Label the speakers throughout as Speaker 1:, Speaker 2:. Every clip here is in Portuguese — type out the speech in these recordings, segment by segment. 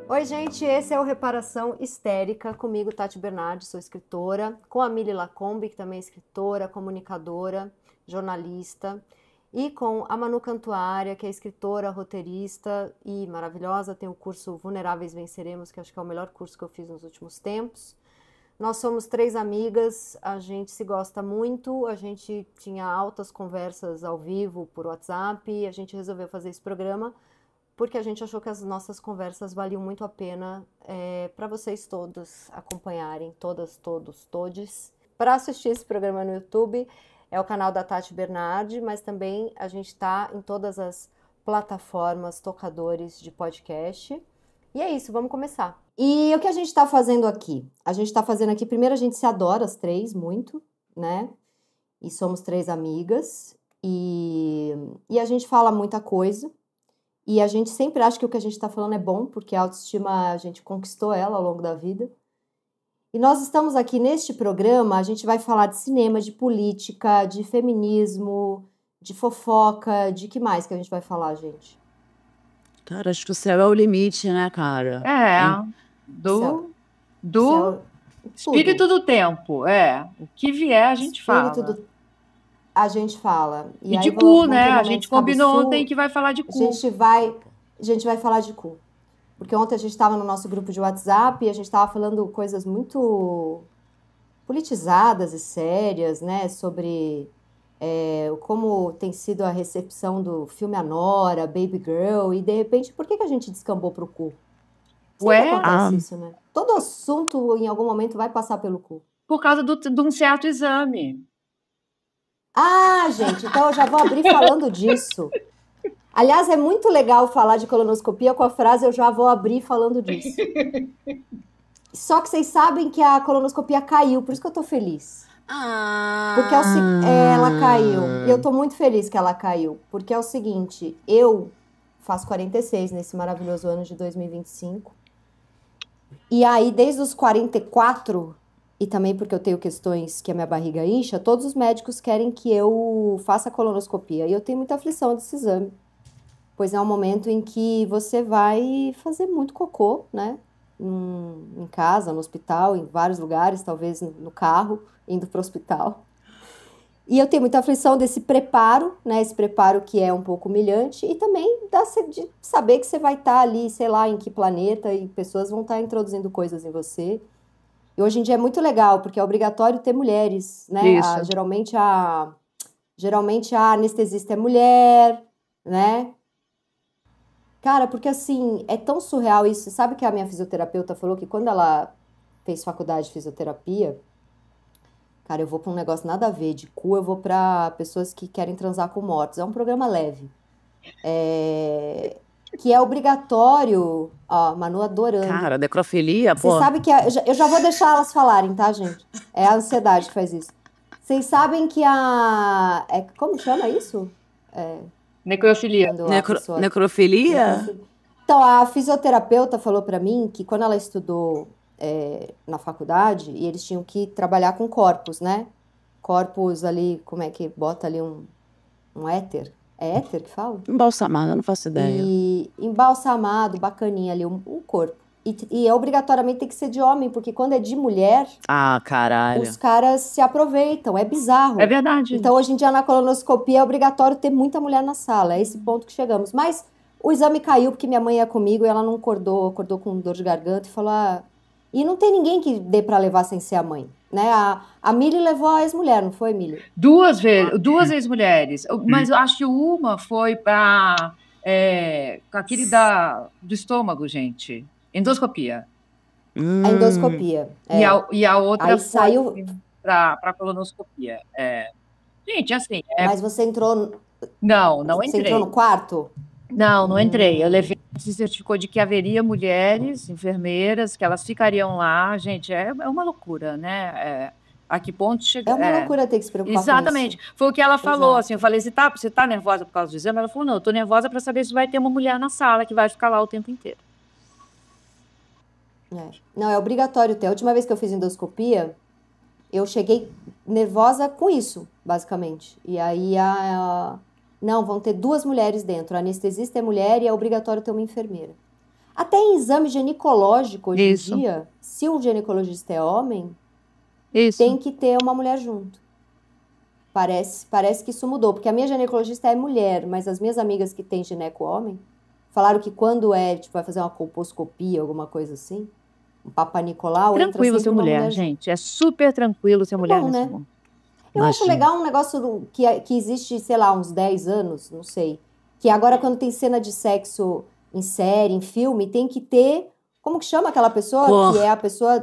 Speaker 1: Oi, gente, esse é o Reparação Histérica, comigo, Tati Bernardi, sou escritora, com a Mili Lacombe, que também é escritora, comunicadora, jornalista, e com a Manu Cantuária, que é escritora, roteirista e maravilhosa, tem o curso Vulneráveis Venceremos, que acho que é o melhor curso que eu fiz nos últimos tempos. Nós somos 3 amigas, a gente se gosta muito, a gente tinha altas conversas ao vivo por WhatsApp, e a gente resolveu fazer esse programa porque a gente achou que as nossas conversas valiam muito a pena para vocês todos acompanharem, todas, todos, todes. Para assistir esse programa no YouTube, é o canal da Tati Bernardi, mas também a gente está em todas as plataformas, tocadores de podcast. E é isso, vamos começar. E o que a gente está fazendo aqui? A gente está fazendo aqui, primeiro a gente se adora, as 3, muito, né? E somos 3 amigas, e a gente fala muita coisa. E a gente sempre acha que o que a gente está falando é bom, porque a autoestima a gente conquistou ela ao longo da vida. E nós estamos aqui neste programa, a gente vai falar de cinema, de política, de feminismo, de fofoca, de que mais que a gente vai falar, gente?
Speaker 2: Cara, acho que o céu é o limite, né, cara?
Speaker 3: Do
Speaker 1: Céu,
Speaker 3: espírito
Speaker 1: tudo.
Speaker 3: do tempo, o que vier a gente
Speaker 1: Espírito
Speaker 3: fala.
Speaker 1: a gente fala.
Speaker 3: E
Speaker 1: aí
Speaker 3: de
Speaker 1: vão
Speaker 3: cu,
Speaker 1: ter
Speaker 3: né? A
Speaker 1: momentos
Speaker 3: gente combinou
Speaker 1: cabeçudo,
Speaker 3: ontem que vai falar de
Speaker 1: a
Speaker 3: cu.
Speaker 1: gente vai falar de cu. Porque ontem a gente estava no nosso grupo de WhatsApp e a gente estava falando coisas muito politizadas e sérias, né? Sobre como tem sido a recepção do filme Anora, Baby Girl, e de repente, por que a gente descambou pro cu? Sempre acontece isso, né? Todo assunto, em algum momento, vai passar pelo cu.
Speaker 3: Por causa de um certo exame.
Speaker 1: Ah, gente, então eu já vou abrir falando disso. Aliás, é muito legal falar de colonoscopia com a frase "eu já vou abrir falando disso". Só que vocês sabem que a colonoscopia caiu, por isso que eu tô feliz. Porque ela caiu. E eu tô muito feliz que ela caiu. Porque é o seguinte, eu faço 46 nesse maravilhoso ano de 2025. E aí, desde os 44, e também porque eu tenho questões que a minha barriga incha, todos os médicos querem que eu faça colonoscopia. E eu tenho muita aflição desse exame. Pois é um momento em que você vai fazer muito cocô, né? Em casa, no hospital, em vários lugares, talvez no carro, indo para o hospital. E eu tenho muita aflição desse preparo, né? Esse preparo que é um pouco humilhante, e também de saber que você vai estar ali, sei lá, em que planeta, e pessoas vão estar introduzindo coisas em você. E hoje em dia é muito legal, porque é obrigatório ter mulheres, né?
Speaker 3: Isso.
Speaker 1: Geralmente a anestesista é mulher, né? Cara, porque assim, é tão surreal isso. Sabe que a minha fisioterapeuta falou que quando ela fez faculdade de fisioterapia, cara, eu vou pra um negócio nada a ver, de cu eu vou pra pessoas que querem transar com mortos. É um programa leve. Que é obrigatório. Ó, Manu adorando.
Speaker 2: Cara, necrofilia,
Speaker 1: Vocês
Speaker 2: pô.
Speaker 1: sabem que eu já vou deixar elas falarem, tá, gente? É a ansiedade que faz isso. Vocês sabem que como chama isso?
Speaker 3: Necrofilia.
Speaker 1: Quando a pessoa...
Speaker 2: Necrofilia?
Speaker 1: Então, a fisioterapeuta falou pra mim que quando ela estudou na faculdade, e eles tinham que trabalhar com corpos, né? Corpos ali, como é que bota ali um éter? É éter que fala?
Speaker 2: Embalsamado, eu não faço ideia.
Speaker 1: E embalsamado, bacaninha ali, um corpo. E obrigatoriamente tem que ser de homem, porque quando é de mulher,
Speaker 2: Ah, caralho.
Speaker 1: os caras se aproveitam, é bizarro.
Speaker 3: É verdade.
Speaker 1: Então, hoje em dia, na colonoscopia, é obrigatório ter muita mulher na sala, é esse ponto que chegamos. Mas o exame caiu porque minha mãe ia comigo e ela não acordou com dor de garganta e falou... E não tem ninguém que dê pra levar sem ser a mãe, né? A Mili levou a ex-mulher, não foi, Mili?
Speaker 3: Duas ex-mulheres. Mas eu acho que uma foi para com aquele do estômago, gente. Endoscopia.
Speaker 1: A endoscopia.
Speaker 3: E a outra
Speaker 1: Aí
Speaker 3: foi
Speaker 1: saiu...
Speaker 3: para colonoscopia. Gente, assim...
Speaker 1: Mas você entrou...
Speaker 3: Não entrei.
Speaker 1: Você entrou no quarto?
Speaker 3: Não entrei. Eu levei, se certificou de que haveria mulheres, enfermeiras, que elas ficariam lá. Gente, é uma loucura, né? A que ponto chega...
Speaker 1: É uma loucura ter que se preocupar
Speaker 3: Exatamente.
Speaker 1: com isso.
Speaker 3: Foi o que ela falou,
Speaker 1: Exato.
Speaker 3: assim, eu falei, você tá nervosa por causa do exame? Ela falou, não, eu tô nervosa para saber se vai ter uma mulher na sala que vai ficar lá o tempo inteiro.
Speaker 1: Não, é obrigatório ter. A última vez que eu fiz endoscopia, eu cheguei nervosa com isso, basicamente. E aí, não, vão ter 2 mulheres dentro. A anestesista é mulher e é obrigatório ter uma enfermeira. Até em exame ginecológico hoje em
Speaker 3: Isso,
Speaker 1: dia, se um ginecologista é homem,
Speaker 3: isso.
Speaker 1: tem que ter uma mulher junto. Parece que isso mudou, porque a minha ginecologista é mulher, mas as minhas amigas que têm gineco homem falaram que quando tipo, vai fazer uma colposcopia, alguma coisa assim, um Papa Nicolau, entra
Speaker 3: Tranquilo ser
Speaker 1: sempre uma
Speaker 3: mulher,
Speaker 1: mulher.
Speaker 3: gente. É super tranquilo ser mulher
Speaker 1: bom,
Speaker 3: nesse
Speaker 1: né?
Speaker 3: mundo.
Speaker 1: Eu acho
Speaker 2: Imagina.
Speaker 1: legal um negócio que existe, sei lá, uns 10 anos, não sei. Que agora, quando tem cena de sexo em série, em filme, tem que ter. Como que chama aquela pessoa? Que é a pessoa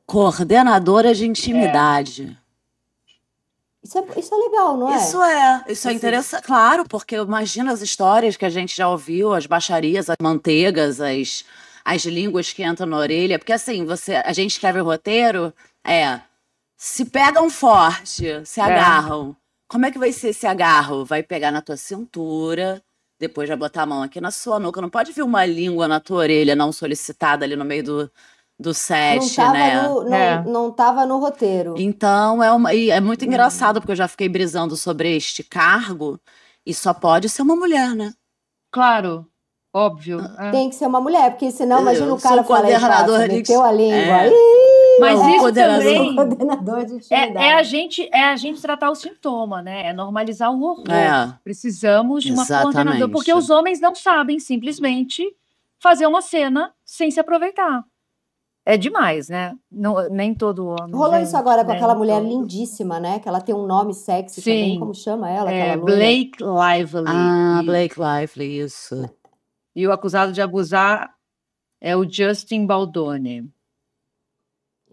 Speaker 2: Coordenadora de intimidade.
Speaker 1: Isso é legal, não é?
Speaker 2: Isso é
Speaker 1: Esses-
Speaker 2: interessante, claro, porque imagina as histórias que a gente já ouviu, as baixarias, as manteigas, as línguas que entram na orelha, porque assim, a gente escreve o roteiro, se pegam forte, se agarram. Como é que vai ser esse agarro? Vai pegar na tua cintura, depois vai botar a mão aqui na sua nuca, não pode vir uma língua na tua orelha não solicitada ali no meio do set,
Speaker 1: não tava no roteiro.
Speaker 2: Então, e é muito engraçado, porque eu já fiquei brisando sobre este cargo, e só pode ser uma mulher, né?
Speaker 3: Claro, óbvio.
Speaker 1: Tem que ser uma mulher, porque senão, imagina
Speaker 2: Eu
Speaker 1: o cara
Speaker 2: sou coordenador
Speaker 1: fala,
Speaker 2: de-
Speaker 1: meteu a língua.
Speaker 3: Mas
Speaker 2: Não,
Speaker 3: isso
Speaker 2: coordenador.
Speaker 3: também
Speaker 1: Coordenador de intimidade.
Speaker 3: é a gente tratar o sintoma, né? É normalizar o horror.
Speaker 2: É.
Speaker 3: Precisamos de uma coordenadora,
Speaker 2: Exatamente.
Speaker 3: porque os homens não sabem simplesmente fazer uma cena sem se aproveitar. É demais, né? Não, nem todo homem.
Speaker 1: Rolou
Speaker 3: gente,
Speaker 1: isso agora com
Speaker 3: nem
Speaker 1: aquela mulher
Speaker 3: todo.
Speaker 1: lindíssima, né? Que ela tem um nome sexy
Speaker 3: Sim.
Speaker 1: também. Como chama ela?
Speaker 3: É,
Speaker 1: Aquela loira?
Speaker 3: Blake Lively.
Speaker 2: Ah, Blake Lively, isso.
Speaker 3: E o acusado de abusar é o Justin Baldoni,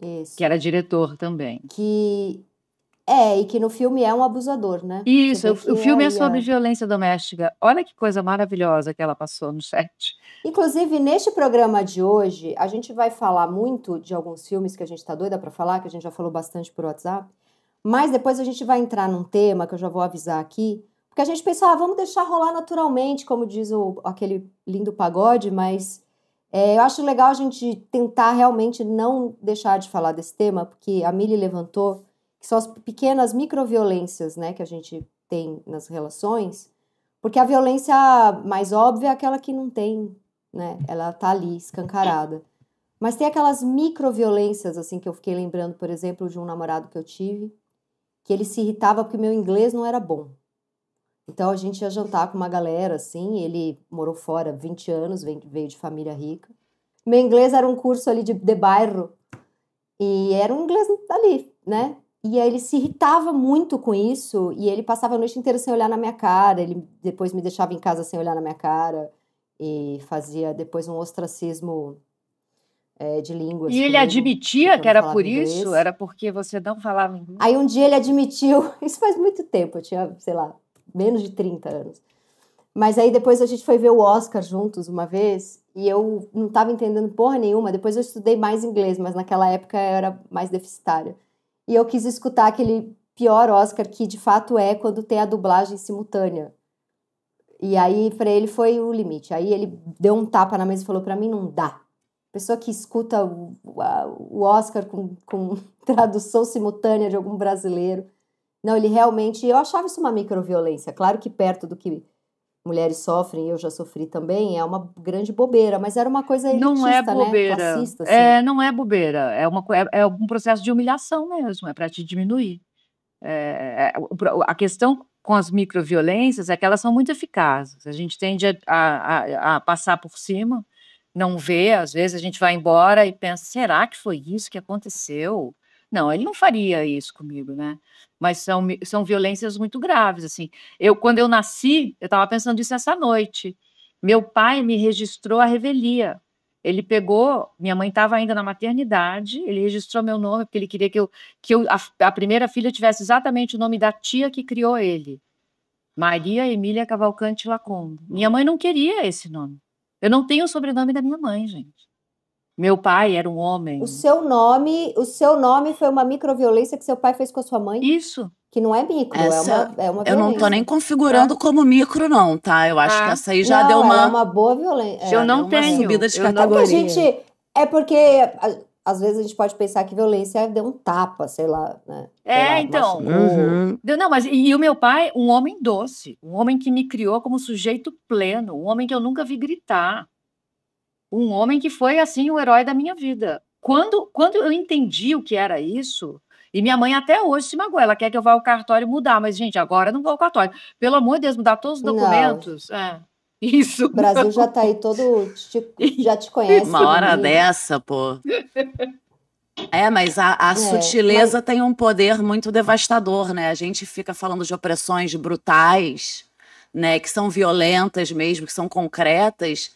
Speaker 1: Isso.
Speaker 3: que era diretor também.
Speaker 1: E que no filme é um abusador, né?
Speaker 3: Isso,
Speaker 1: Você vê
Speaker 3: o
Speaker 1: que
Speaker 3: filme é
Speaker 1: aí
Speaker 3: sobre violência doméstica. Olha que coisa maravilhosa que ela passou no set.
Speaker 1: Inclusive, neste programa de hoje, a gente vai falar muito de alguns filmes que a gente tá doida pra falar, que a gente já falou bastante por WhatsApp, mas depois a gente vai entrar num tema que eu já vou avisar aqui, porque a gente pensa, vamos deixar rolar naturalmente, como diz aquele lindo pagode, mas eu acho legal a gente tentar realmente não deixar de falar desse tema, porque a Mili levantou, que são as pequenas microviolências, né, que a gente tem nas relações, porque a violência mais óbvia é aquela que não tem, né? Ela tá ali, escancarada. Mas tem aquelas microviolências, assim, que eu fiquei lembrando, por exemplo, de um namorado que eu tive, que ele se irritava porque meu inglês não era bom. Então a gente ia jantar com uma galera, assim, ele morou fora 20 anos, veio de família rica. Meu inglês era um curso ali de bairro, e era um inglês ali, né? E aí ele se irritava muito com isso, e ele passava a noite inteira sem olhar na minha cara, ele depois me deixava em casa sem olhar na minha cara, e fazia depois um ostracismo de línguas.
Speaker 3: E ele
Speaker 1: comigo,
Speaker 3: admitia
Speaker 1: porque eu
Speaker 3: que
Speaker 1: não
Speaker 3: era
Speaker 1: falava
Speaker 3: por
Speaker 1: inglês.
Speaker 3: isso? Era porque você não falava inglês?
Speaker 1: Aí um dia ele admitiu, isso faz muito tempo, eu tinha, sei lá, menos de 30 anos. Mas aí depois a gente foi ver o Oscar juntos uma vez, e eu não estava entendendo porra nenhuma, depois eu estudei mais inglês, mas naquela época eu era mais deficitária. E eu quis escutar aquele pior Oscar que de fato é quando tem a dublagem simultânea. E aí para ele foi o limite. Aí ele deu um tapa na mesa e falou, para mim não dá. Pessoa que escuta o Oscar com tradução simultânea de algum brasileiro. Não, ele realmente... Eu achava isso uma microviolência. Claro que perto do que mulheres sofrem, eu já sofri também, é uma grande bobeira, mas era uma coisa elitista,
Speaker 3: Não é bobeira.
Speaker 1: né? Classista, assim.
Speaker 3: Não é bobeira. É um processo de humilhação mesmo, é para te diminuir. A questão com as microviolências é que elas são muito eficazes. A gente tende a passar por cima, não vê, às vezes a gente vai embora e pensa, será que foi isso que aconteceu? Não, ele não faria isso comigo, né? Mas são violências muito graves, assim. Quando eu nasci, eu estava pensando isso essa noite. Meu pai me registrou a revelia. Ele pegou, minha mãe estava ainda na maternidade, ele registrou meu nome, porque ele queria que a primeira filha tivesse exatamente o nome da tia que criou ele. Maria Emília Cavalcante Lacombe. Minha mãe não queria esse nome. Eu não tenho o sobrenome da minha mãe, gente. Meu pai era um homem.
Speaker 1: O seu nome foi uma microviolência que seu pai fez com a sua mãe?
Speaker 3: Isso.
Speaker 1: Que não é micro, é uma violência.
Speaker 2: Eu não tô nem configurando como micro, não, tá? Eu acho que essa aí já deu uma...
Speaker 1: Ela é uma boa violência.
Speaker 3: Eu não tenho.
Speaker 2: Uma subida de
Speaker 3: Eu não
Speaker 2: categoria.
Speaker 1: É porque às vezes a gente pode pensar que violência deu um tapa, sei lá, né?
Speaker 3: Então. Não, mas e o meu pai, um homem doce, um homem que me criou como sujeito pleno, um homem que eu nunca vi gritar. um homem que foi, assim, o herói da minha vida. Quando eu entendi o que era isso, e minha mãe até hoje se magoa, ela quer que eu vá ao cartório mudar, mas, gente, agora eu não vou ao cartório. Pelo amor de Deus, mudar todos os
Speaker 1: Não,
Speaker 3: documentos. Isso.
Speaker 1: o Brasil já tá aí todo, já te conhece
Speaker 2: Uma
Speaker 1: todo
Speaker 2: hora
Speaker 1: mundo.
Speaker 2: dessa, pô. Mas a
Speaker 1: É, mas
Speaker 2: sutileza tem um poder muito devastador, né? A gente fica falando de opressões brutais, né? Que são violentas mesmo, que são concretas,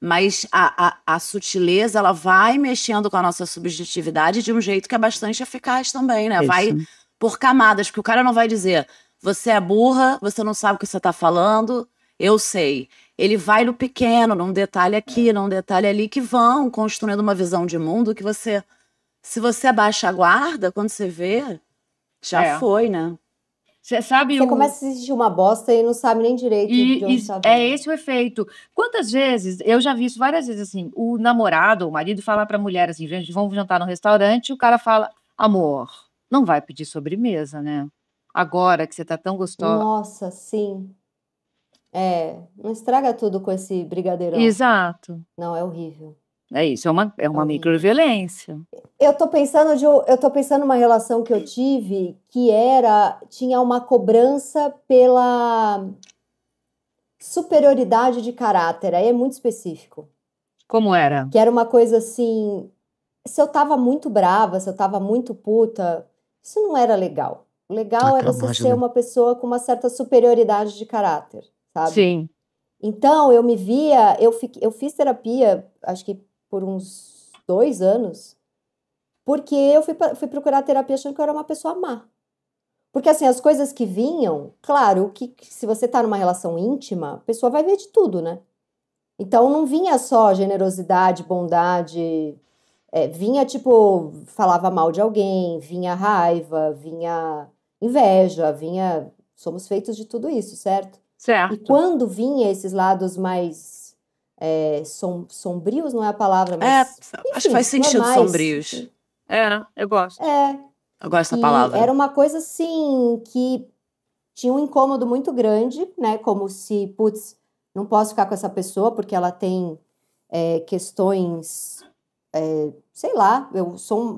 Speaker 2: mas a sutileza, ela vai mexendo com a nossa subjetividade de um jeito que é bastante eficaz também, né? Vai
Speaker 3: Isso.
Speaker 2: por camadas, porque o cara não vai dizer, você é burra, você não sabe o que você tá falando, eu sei. Ele vai no pequeno, num detalhe aqui, num detalhe ali, que vão construindo uma visão de mundo que você, se você abaixa a guarda, quando você vê, já
Speaker 3: É.
Speaker 2: foi, né?
Speaker 3: Você sabe
Speaker 1: você começa a assistir uma bosta e não sabe nem direito de onde tá
Speaker 3: é
Speaker 1: vindo.
Speaker 3: esse o efeito. Quantas vezes, eu já vi isso várias vezes, assim, o namorado, o marido fala pra mulher assim, gente, vamos jantar no restaurante, e o cara fala, amor, não vai pedir sobremesa, né? Agora que você tá tão gostosa.
Speaker 1: Nossa, sim. Não estraga tudo com esse brigadeirão.
Speaker 3: Exato.
Speaker 1: Não, é horrível.
Speaker 3: É isso, é uma
Speaker 1: horrível.
Speaker 3: microviolência.
Speaker 1: Eu tô pensando numa relação que eu tive que tinha uma cobrança pela superioridade de caráter. Aí é muito específico.
Speaker 3: Como era?
Speaker 1: Que era uma coisa assim, se eu tava muito brava, se eu tava muito puta, isso não era legal. O legal é
Speaker 2: pelo
Speaker 1: você
Speaker 2: amor de
Speaker 1: ser
Speaker 2: Deus.
Speaker 1: uma pessoa com uma certa superioridade de caráter, sabe?
Speaker 3: Sim.
Speaker 1: Então, eu me via, eu fiz terapia, acho que por uns 2 anos, porque eu fui procurar terapia achando que eu era uma pessoa má. Porque, assim, as coisas que vinham, claro, que se você tá numa relação íntima, a pessoa vai ver de tudo, né? Então, não vinha só generosidade, bondade, vinha, tipo, falava mal de alguém, vinha raiva, vinha inveja, somos feitos de tudo isso, certo? E
Speaker 3: Certo.
Speaker 1: quando vinha esses lados mais sombrios, não é a palavra, mas
Speaker 2: Acho que faz
Speaker 1: enfim,
Speaker 2: sentido,
Speaker 1: normais.
Speaker 2: sombrios.
Speaker 3: Eu gosto.
Speaker 2: Eu gosto da
Speaker 1: E
Speaker 2: palavra.
Speaker 1: era uma coisa assim que tinha um incômodo muito grande, né? Como se, putz, não posso ficar com essa pessoa porque ela tem questões, sei lá,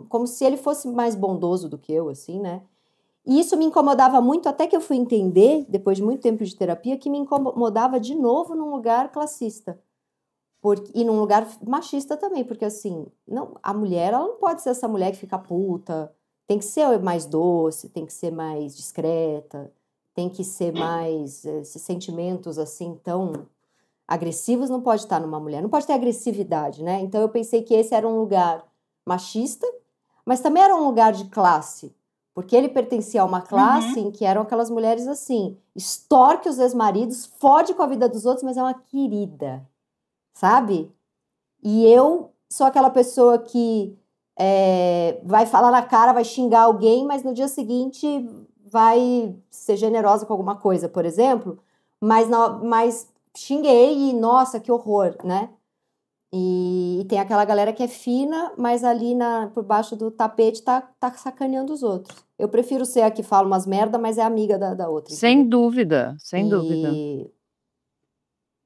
Speaker 1: como se ele fosse mais bondoso do que eu, assim, né? E isso me incomodava muito, até que eu fui entender, depois de muito tempo de terapia, que me incomodava de novo num lugar classista. E num lugar machista também, porque assim, não, a mulher, ela não pode ser essa mulher que fica puta, tem que ser mais doce, tem que ser mais discreta, tem que ser mais, esses sentimentos assim tão agressivos não pode estar numa mulher, não pode ter agressividade, né? Então eu pensei que esse era um lugar machista, mas também era um lugar de classe, porque ele pertencia a uma classe em que eram aquelas mulheres assim, extorque os ex-maridos, fode com a vida dos outros, mas é uma querida, sabe? E eu sou aquela pessoa que vai falar na cara, vai xingar alguém, mas no dia seguinte vai ser generosa com alguma coisa, por exemplo, mas xinguei e, nossa, que horror, né? E tem aquela galera que é fina, mas ali por baixo do tapete tá sacaneando os outros. Eu prefiro ser a que fala umas merda, mas é amiga da outra.
Speaker 3: Sem
Speaker 1: entendeu?
Speaker 3: dúvida, sem dúvida.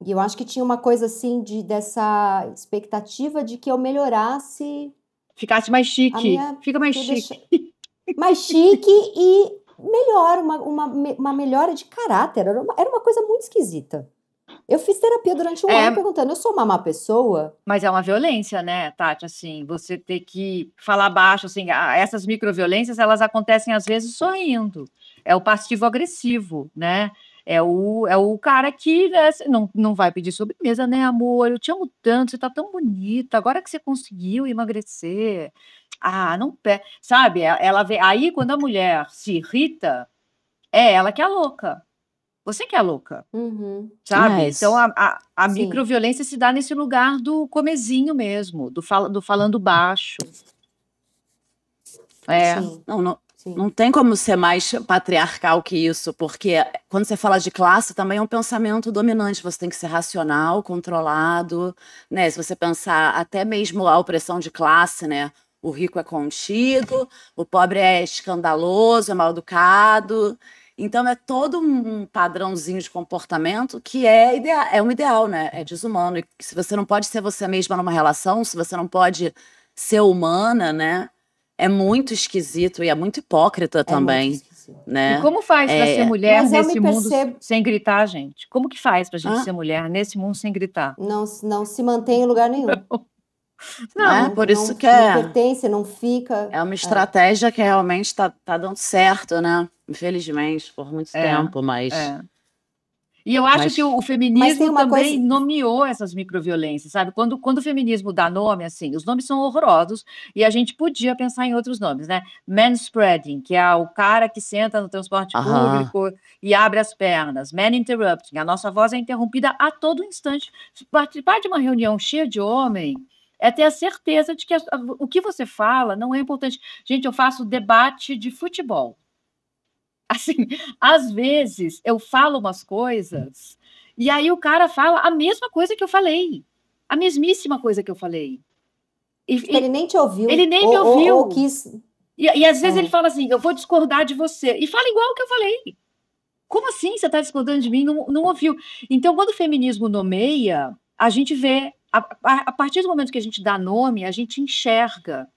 Speaker 1: E eu acho que tinha uma coisa assim dessa expectativa de que eu melhorasse
Speaker 3: Ficasse mais
Speaker 1: a
Speaker 3: chique.
Speaker 1: minha.
Speaker 3: Fica mais
Speaker 1: que eu
Speaker 3: chique.
Speaker 1: mais chique e melhor, uma melhora de caráter. Era uma coisa muito esquisita. Eu fiz terapia durante um ano perguntando, eu sou uma má pessoa?
Speaker 3: Mas é uma violência, né, Tati? Assim, você ter que falar baixo, assim, essas microviolências, elas acontecem às vezes sorrindo. É o passivo-agressivo, né? É o cara que, né, não vai pedir sobremesa, né, amor? Eu te amo tanto, você tá tão bonita, agora que você conseguiu emagrecer. Ah, não pé. Sabe? Ela vê. Aí, quando a mulher se irrita, é ela que é a louca. Você que é a louca.
Speaker 1: Uhum.
Speaker 3: Sabe?
Speaker 2: Isso.
Speaker 3: Então, a
Speaker 1: Sim.
Speaker 3: microviolência se dá nesse lugar do comezinho mesmo, do falando baixo.
Speaker 1: Sim.
Speaker 2: Não tem como ser mais patriarcal que isso, porque quando você fala de classe, também é um pensamento dominante. Você tem que ser racional, controlado, né? Se você pensar até mesmo a opressão de classe, né? O rico é contido, o pobre é escandaloso, é mal educado. Então é todo um padrãozinho de comportamento que é um ideal, né? É desumano. E se você não pode ser você mesma numa relação, se você não pode ser humana, né? É muito esquisito e é muito hipócrita
Speaker 1: É muito
Speaker 2: também,
Speaker 1: esquisito.
Speaker 3: E
Speaker 2: né?
Speaker 3: como faz para ser mulher
Speaker 1: Mas eu
Speaker 3: nesse
Speaker 1: me
Speaker 3: mundo
Speaker 1: percebo,
Speaker 3: sem gritar, gente? Como que faz para a gente
Speaker 2: Hã?
Speaker 3: ser mulher nesse mundo sem gritar?
Speaker 1: não se mantém em lugar nenhum.
Speaker 3: Não,
Speaker 2: Por isso que
Speaker 1: Não pertence, não fica.
Speaker 2: é uma estratégia que realmente tá dando certo, né? Infelizmente, por muito tempo, mas...
Speaker 3: é. E eu acho que o
Speaker 1: Mas tem
Speaker 3: feminismo
Speaker 1: uma
Speaker 3: também
Speaker 1: coisa.
Speaker 3: nomeou essas microviolências, sabe? Quando o feminismo dá nome, assim, os nomes são horrorosos e a gente podia pensar em outros nomes, né? Manspreading, que é o cara que senta no transporte
Speaker 2: Aham.
Speaker 3: público e abre as pernas. Man interrupting, a nossa voz é interrompida a todo instante. Participar de uma reunião cheia de homem é ter a certeza de que o que você fala não é importante. Gente, eu faço debate de futebol. Assim, às vezes eu falo umas coisas e aí o cara fala a mesma coisa que eu falei, a mesmíssima coisa que eu falei.
Speaker 1: Ele nem te ouviu.
Speaker 3: Ele nem me ouviu.
Speaker 1: Ou quis.
Speaker 3: E às vezes ele fala assim, eu vou discordar de você. E fala igual o que eu falei. Como assim você está discordando de mim? Não ouviu. Então, quando o feminismo nomeia, a gente vê, a partir do momento que a gente dá nome, a gente enxerga.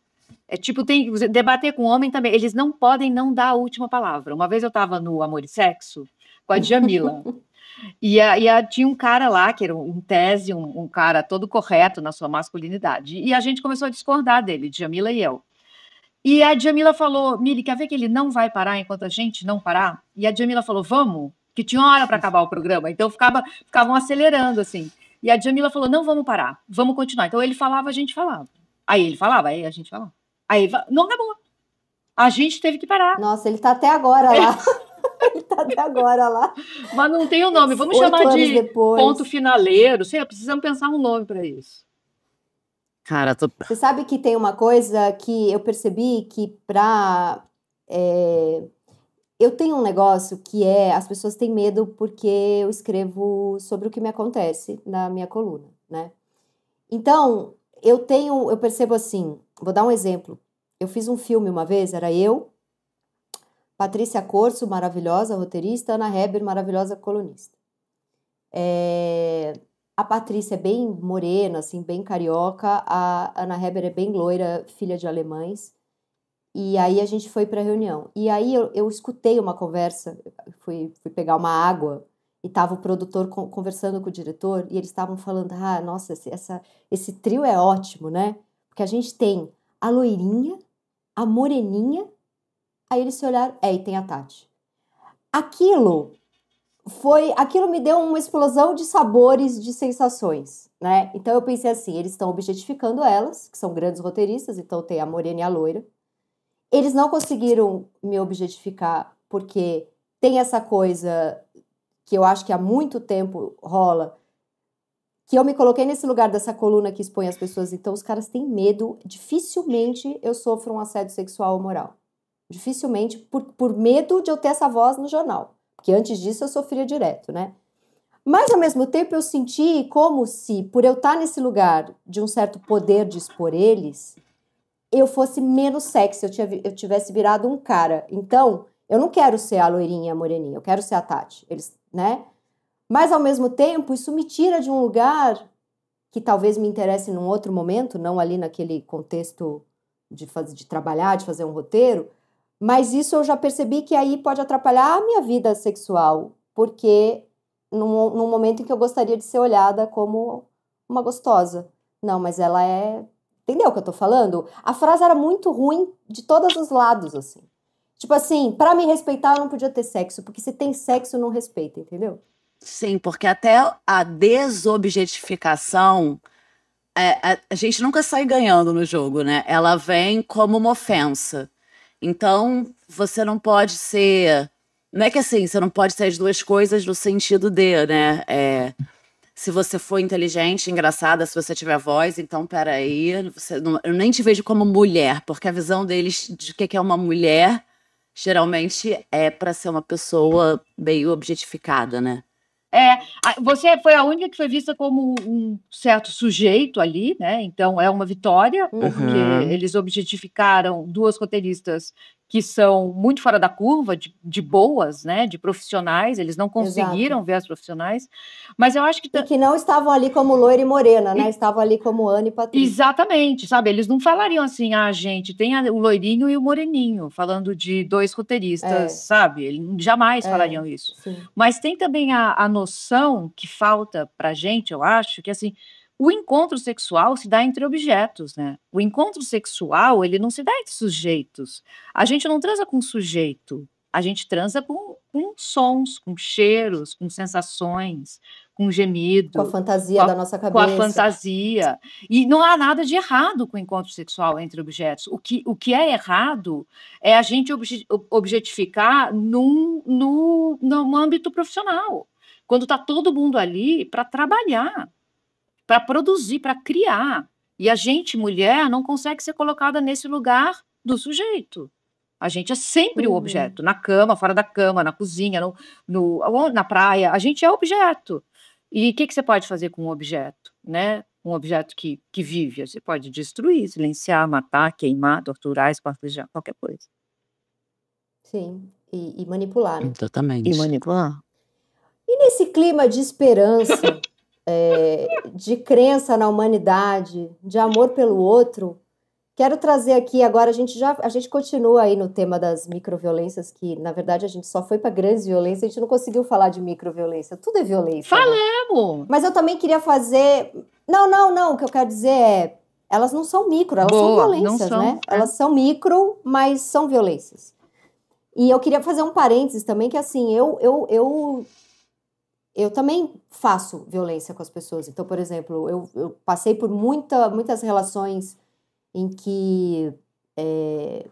Speaker 3: É tipo, debater com homem também, eles não podem não dar a última palavra. Uma vez eu estava no Amor e Sexo com a Djamila, tinha um cara lá, que era em tese, um cara todo correto na sua masculinidade, e a gente começou a discordar dele, Djamila e eu. E a Djamila falou, Mili, quer ver que ele não vai parar enquanto a gente não parar? E a Djamila falou, vamos, que tinha uma hora para acabar o programa, então ficavam acelerando, assim. E a Djamila falou, não vamos parar, vamos continuar. Então ele falava, a gente falava. Aí ele falava, aí a gente falava. Aí não acabou. A gente teve que parar.
Speaker 1: Nossa, ele tá até agora lá. Ele tá até agora lá.
Speaker 3: Mas não tem o nome. Vamos
Speaker 1: 8
Speaker 3: chamar
Speaker 1: anos
Speaker 3: de
Speaker 1: depois.
Speaker 3: ponto finaleiro. Sei lá, precisamos pensar um nome para isso.
Speaker 2: Cara,
Speaker 1: Você sabe que tem uma coisa que eu percebi que eu tenho um negócio que as pessoas têm medo porque eu escrevo sobre o que me acontece na minha coluna, né? Então, eu percebo assim, vou dar um exemplo. Eu fiz um filme uma vez, era eu, Patrícia Corso, maravilhosa roteirista, Ana Heber, maravilhosa colunista. A Patrícia é bem morena, assim, bem carioca, a Ana Heber é bem loira, filha de alemães. E aí a gente foi para a reunião. E aí eu escutei uma conversa, fui pegar uma água e estava o produtor conversando com o diretor e eles estavam falando, nossa, esse trio é ótimo, né? Porque a gente tem a loirinha, a moreninha, aí eles se olharam, e tem a Tati. Aquilo me deu uma explosão de sabores, de sensações, né? Então eu pensei assim, eles estão objetificando elas, que são grandes roteiristas, então tem a morena e a loira. Eles não conseguiram me objetificar porque tem essa coisa que eu acho que há muito tempo rola, que eu me coloquei nesse lugar dessa coluna que expõe as pessoas, então os caras têm medo, dificilmente eu sofro um assédio sexual ou moral. Dificilmente, por medo de eu ter essa voz no jornal. Porque antes disso eu sofria direto, né? Mas, ao mesmo tempo, eu senti como se, por eu estar nesse lugar de um certo poder de expor eles, eu fosse menos sexy, eu tivesse virado um cara. Então, eu não quero ser a loirinha e a moreninha, eu quero ser a Tati. Eles, né? Mas, ao mesmo tempo, isso me tira de um lugar que talvez me interesse num outro momento, não ali naquele contexto de trabalhar, de fazer um roteiro, mas isso eu já percebi que aí pode atrapalhar a minha vida sexual, porque num momento em que eu gostaria de ser olhada como uma gostosa. Não, mas ela é... Entendeu o que eu tô falando? A frase era muito ruim de todos os lados, assim. Tipo assim, pra me respeitar eu não podia ter sexo, porque se tem sexo não respeita, entendeu?
Speaker 2: Sim, porque até a desobjetificação, a gente nunca sai ganhando no jogo, né? Ela vem como uma ofensa. Então, você não pode ser... Não é que assim, você não pode ser as duas coisas no sentido de, né? Se você for inteligente, engraçada, se você tiver voz, então peraí, eu nem te vejo como mulher, porque a visão deles de que é uma mulher, geralmente é para ser uma pessoa meio objetificada, né?
Speaker 3: Você foi a única que foi vista como um certo sujeito ali, né? Então é uma vitória, porque eles objetificaram duas roteiristas que são muito fora da curva, de boas, né, de profissionais, eles não conseguiram
Speaker 1: Exato.
Speaker 3: ver as profissionais, mas eu acho que...
Speaker 1: E que não estavam ali como loira e morena, né? Estavam ali como Ana e Patrícia.
Speaker 3: Exatamente, sabe? Eles não falariam assim, gente, tem o loirinho e o moreninho, falando de dois roteiristas, sabe? Eles jamais falariam isso.
Speaker 1: Sim.
Speaker 3: Mas tem também a noção que falta pra gente, eu acho, que assim, o encontro sexual se dá entre objetos, né? O encontro sexual, ele não se dá entre sujeitos. A gente não transa com sujeito, a gente transa com sons, com cheiros, com sensações, com gemido.
Speaker 1: Com a fantasia da nossa cabeça.
Speaker 3: Com a fantasia. E não há nada de errado com o encontro sexual entre objetos. O que é errado é a gente objetificar no âmbito profissional. Quando está todo mundo ali para trabalhar, para produzir, para criar. E a gente, mulher, não consegue ser colocada nesse lugar do sujeito. A gente é sempre o objeto, na cama, fora da cama, na cozinha, na praia. A gente é objeto. E o que você pode fazer com um objeto, né? Um objeto que vive. Você pode destruir, silenciar, matar, queimar, torturar, esquartejar, qualquer coisa.
Speaker 1: Sim, e manipular, né?
Speaker 2: Exatamente.
Speaker 3: E manipular.
Speaker 1: E nesse clima de esperança, de crença na humanidade, de amor pelo outro, quero trazer aqui agora, a gente continua aí no tema das microviolências, que na verdade a gente só foi para grandes violências, a gente não conseguiu falar de microviolência, tudo é violência.
Speaker 3: Falemos!
Speaker 1: Né? Mas eu também queria fazer... Não, o que eu quero dizer é, elas não são micro, elas são violências, né? Elas são micro, mas são violências. E eu queria fazer um parênteses também, que assim, eu também faço violência com as pessoas. Então, por exemplo, eu passei por muitas relações em que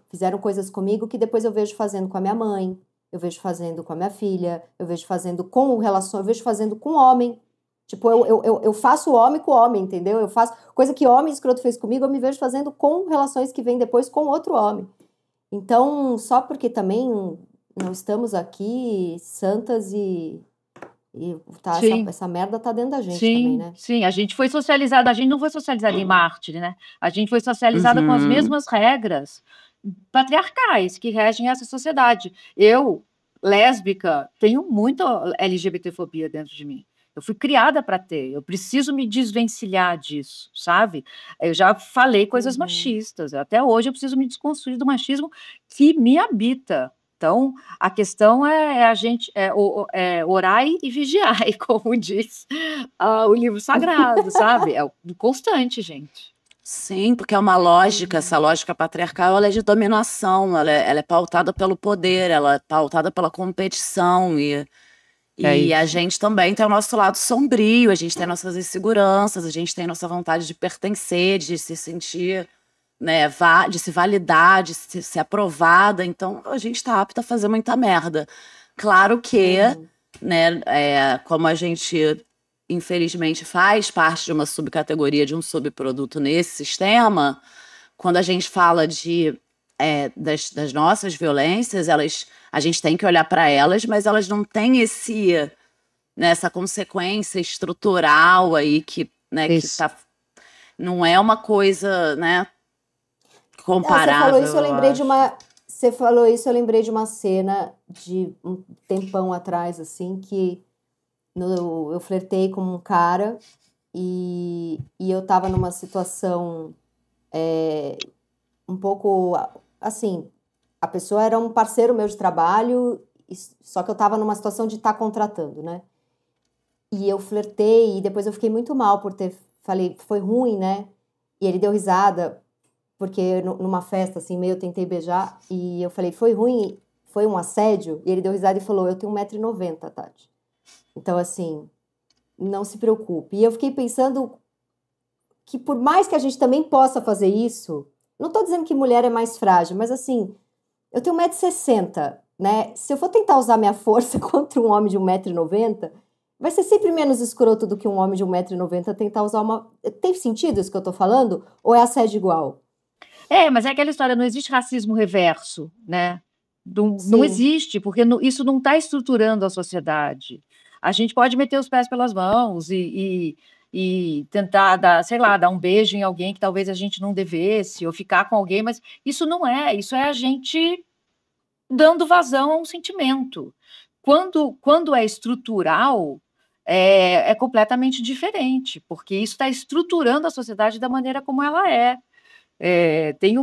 Speaker 1: fizeram coisas comigo que depois eu vejo fazendo com a minha mãe, eu vejo fazendo com a minha filha, eu vejo fazendo eu vejo fazendo com homem. Tipo, eu faço homem com homem, entendeu? Eu faço coisa que homem escroto fez comigo, eu me vejo fazendo com relações que vêm depois com outro homem. Então, só porque também não estamos aqui santas e tá, essa merda tá dentro da gente também, né?
Speaker 3: Sim, a gente foi socializada, a gente não foi socializada em mártir, né? A gente foi socializada com as mesmas regras patriarcais que regem essa sociedade. Eu, lésbica, tenho muita LGBTfobia dentro de mim. Eu fui criada para ter, eu preciso me desvencilhar disso, sabe? Eu já falei coisas machistas, até hoje eu preciso me desconstruir do machismo que me habita. Então, a questão é a gente orai e vigiai, como diz o livro sagrado, sabe? É constante, gente.
Speaker 2: Sim, porque é uma lógica, essa lógica patriarcal, ela é de dominação, ela é pautada pelo poder, ela é pautada pela competição e a gente também tem o nosso lado sombrio, a gente tem nossas inseguranças, a gente tem nossa vontade de pertencer, de se sentir, né, de se validar, de ser aprovada. Então, a gente tá apta a fazer muita merda. Claro que, né, como a gente, infelizmente, faz parte de uma subcategoria, de um subproduto nesse sistema, quando a gente fala das nossas violências, a gente tem que olhar para elas, mas elas não têm essa consequência estrutural aí que, né, que não é uma coisa, né, comparável.
Speaker 1: Você falou isso, eu lembrei de uma cena de um tempão atrás, assim, que eu flertei com um cara e eu tava numa situação um pouco, assim, a pessoa era um parceiro meu de trabalho, só que eu tava numa situação de estar contratando, né? E eu flertei e depois eu fiquei muito mal falei, foi ruim, né? E ele deu risada, porque numa festa, assim, meio eu tentei beijar, e eu falei, foi ruim, foi um assédio? E ele deu risada e falou, eu tenho 1,90 m, Tati. Então, assim, não se preocupe. E eu fiquei pensando que por mais que a gente também possa fazer isso, não tô dizendo que mulher é mais frágil, mas assim, eu tenho 1,60 m, né? Se eu for tentar usar minha força contra um homem de 1,90 m, vai ser sempre menos escroto do que um homem de 1,90 m tentar usar uma... Tem sentido isso que eu tô falando? Ou é assédio igual?
Speaker 3: Mas é aquela história, não existe racismo reverso, né? Não existe, porque isso não está estruturando a sociedade. A gente pode meter os pés pelas mãos e tentar dar um beijo em alguém que talvez a gente não devesse, ou ficar com alguém, mas isso não é, isso é a gente dando vazão a um sentimento. Quando é estrutural, é completamente diferente, porque isso está estruturando a sociedade da maneira como ela é. Tem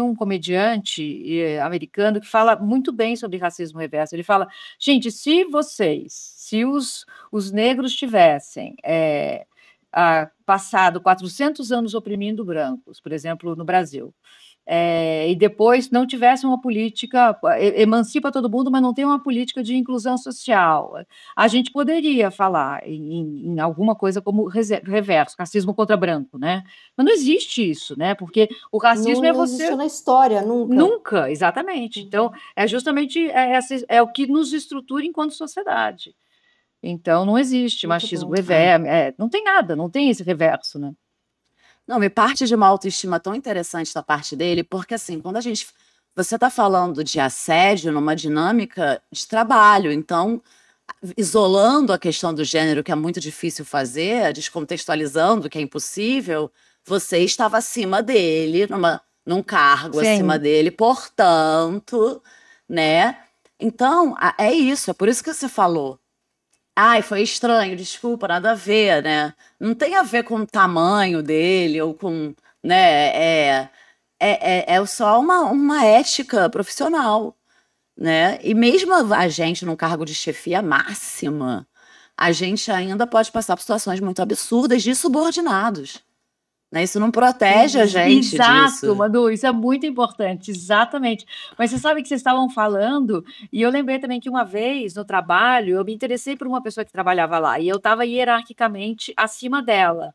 Speaker 3: um comediante americano que fala muito bem sobre racismo reverso. Ele fala, gente, se os negros tivessem passado 400 anos oprimindo brancos, por exemplo, no Brasil, e depois não tivesse uma política, emancipa todo mundo, mas não tem uma política de inclusão social, a gente poderia falar em alguma coisa como reverso, racismo contra branco, né? Mas não existe isso, né? Porque o racismo
Speaker 1: não existiu na história, nunca.
Speaker 3: Nunca, exatamente. Então, é justamente o que nos estrutura enquanto sociedade. Então, não existe
Speaker 1: Muito
Speaker 3: machismo
Speaker 1: bom.
Speaker 3: reverso, não tem nada, não tem esse reverso, né?
Speaker 2: Não, me parte de uma autoestima tão interessante da parte dele, porque assim, você está falando de assédio numa dinâmica de trabalho, então, isolando a questão do gênero, que é muito difícil fazer, descontextualizando, que é impossível, você estava acima dele, num cargo
Speaker 3: Sim.
Speaker 2: acima dele, portanto, né? Então, é isso, é por isso que você falou. Ai, foi estranho, desculpa, nada a ver, né? Não tem a ver com o tamanho dele ou com, né? É só uma ética profissional, né? E mesmo a gente num cargo de chefia máxima, a gente ainda pode passar por situações muito absurdas de subordinados, né? Isso não protege a gente
Speaker 3: Exato,
Speaker 2: disso.
Speaker 3: Manu, isso é muito importante, exatamente. Mas você sabe que vocês estavam falando, e eu lembrei também que uma vez no trabalho eu me interessei por uma pessoa que trabalhava lá, e eu estava hierarquicamente acima dela.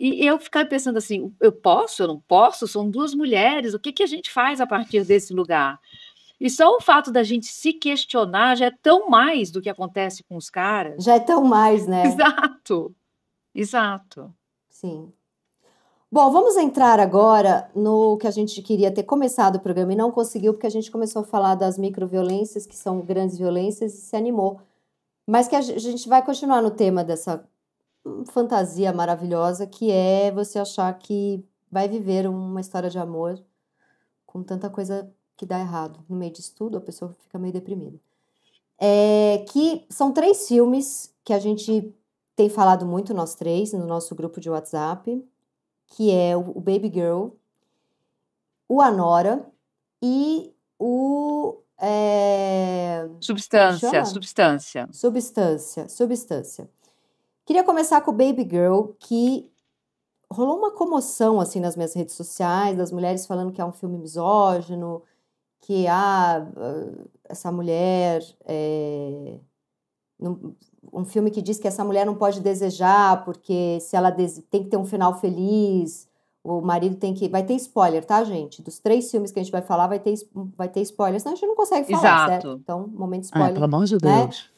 Speaker 3: E eu ficava pensando assim, eu posso, eu não posso? São duas mulheres, o que que a gente faz a partir desse lugar? E só o fato da gente se questionar já é tão mais do que acontece com os caras.
Speaker 1: Já é tão mais, né?
Speaker 3: Exato, exato.
Speaker 1: Sim. Bom, vamos entrar agora no que a gente queria ter começado o programa e não conseguiu, porque a gente começou a falar das microviolências, que são grandes violências, e se animou. Mas que a gente vai continuar no tema dessa fantasia maravilhosa, que é você achar que vai viver uma história de amor com tanta coisa que dá errado. No meio disso tudo, a pessoa fica meio deprimida. Que são 3 filmes que a gente tem falado muito, nós 3, no nosso grupo de WhatsApp, que é o Baby Girl, o Anora e o...
Speaker 3: Substância.
Speaker 1: Substância. Queria começar com o Baby Girl, que rolou uma comoção assim nas minhas redes sociais, das mulheres falando que é um filme misógino, que essa mulher um filme que diz que essa mulher não pode desejar porque se ela tem que ter um final feliz, o marido tem que... Vai ter spoiler, tá, gente? Dos 3 filmes que a gente vai falar, vai ter spoiler, senão a gente não consegue falar,
Speaker 3: Exato.
Speaker 1: certo? Então, momento spoiler.
Speaker 2: Pelo amor de
Speaker 1: né?
Speaker 2: Deus.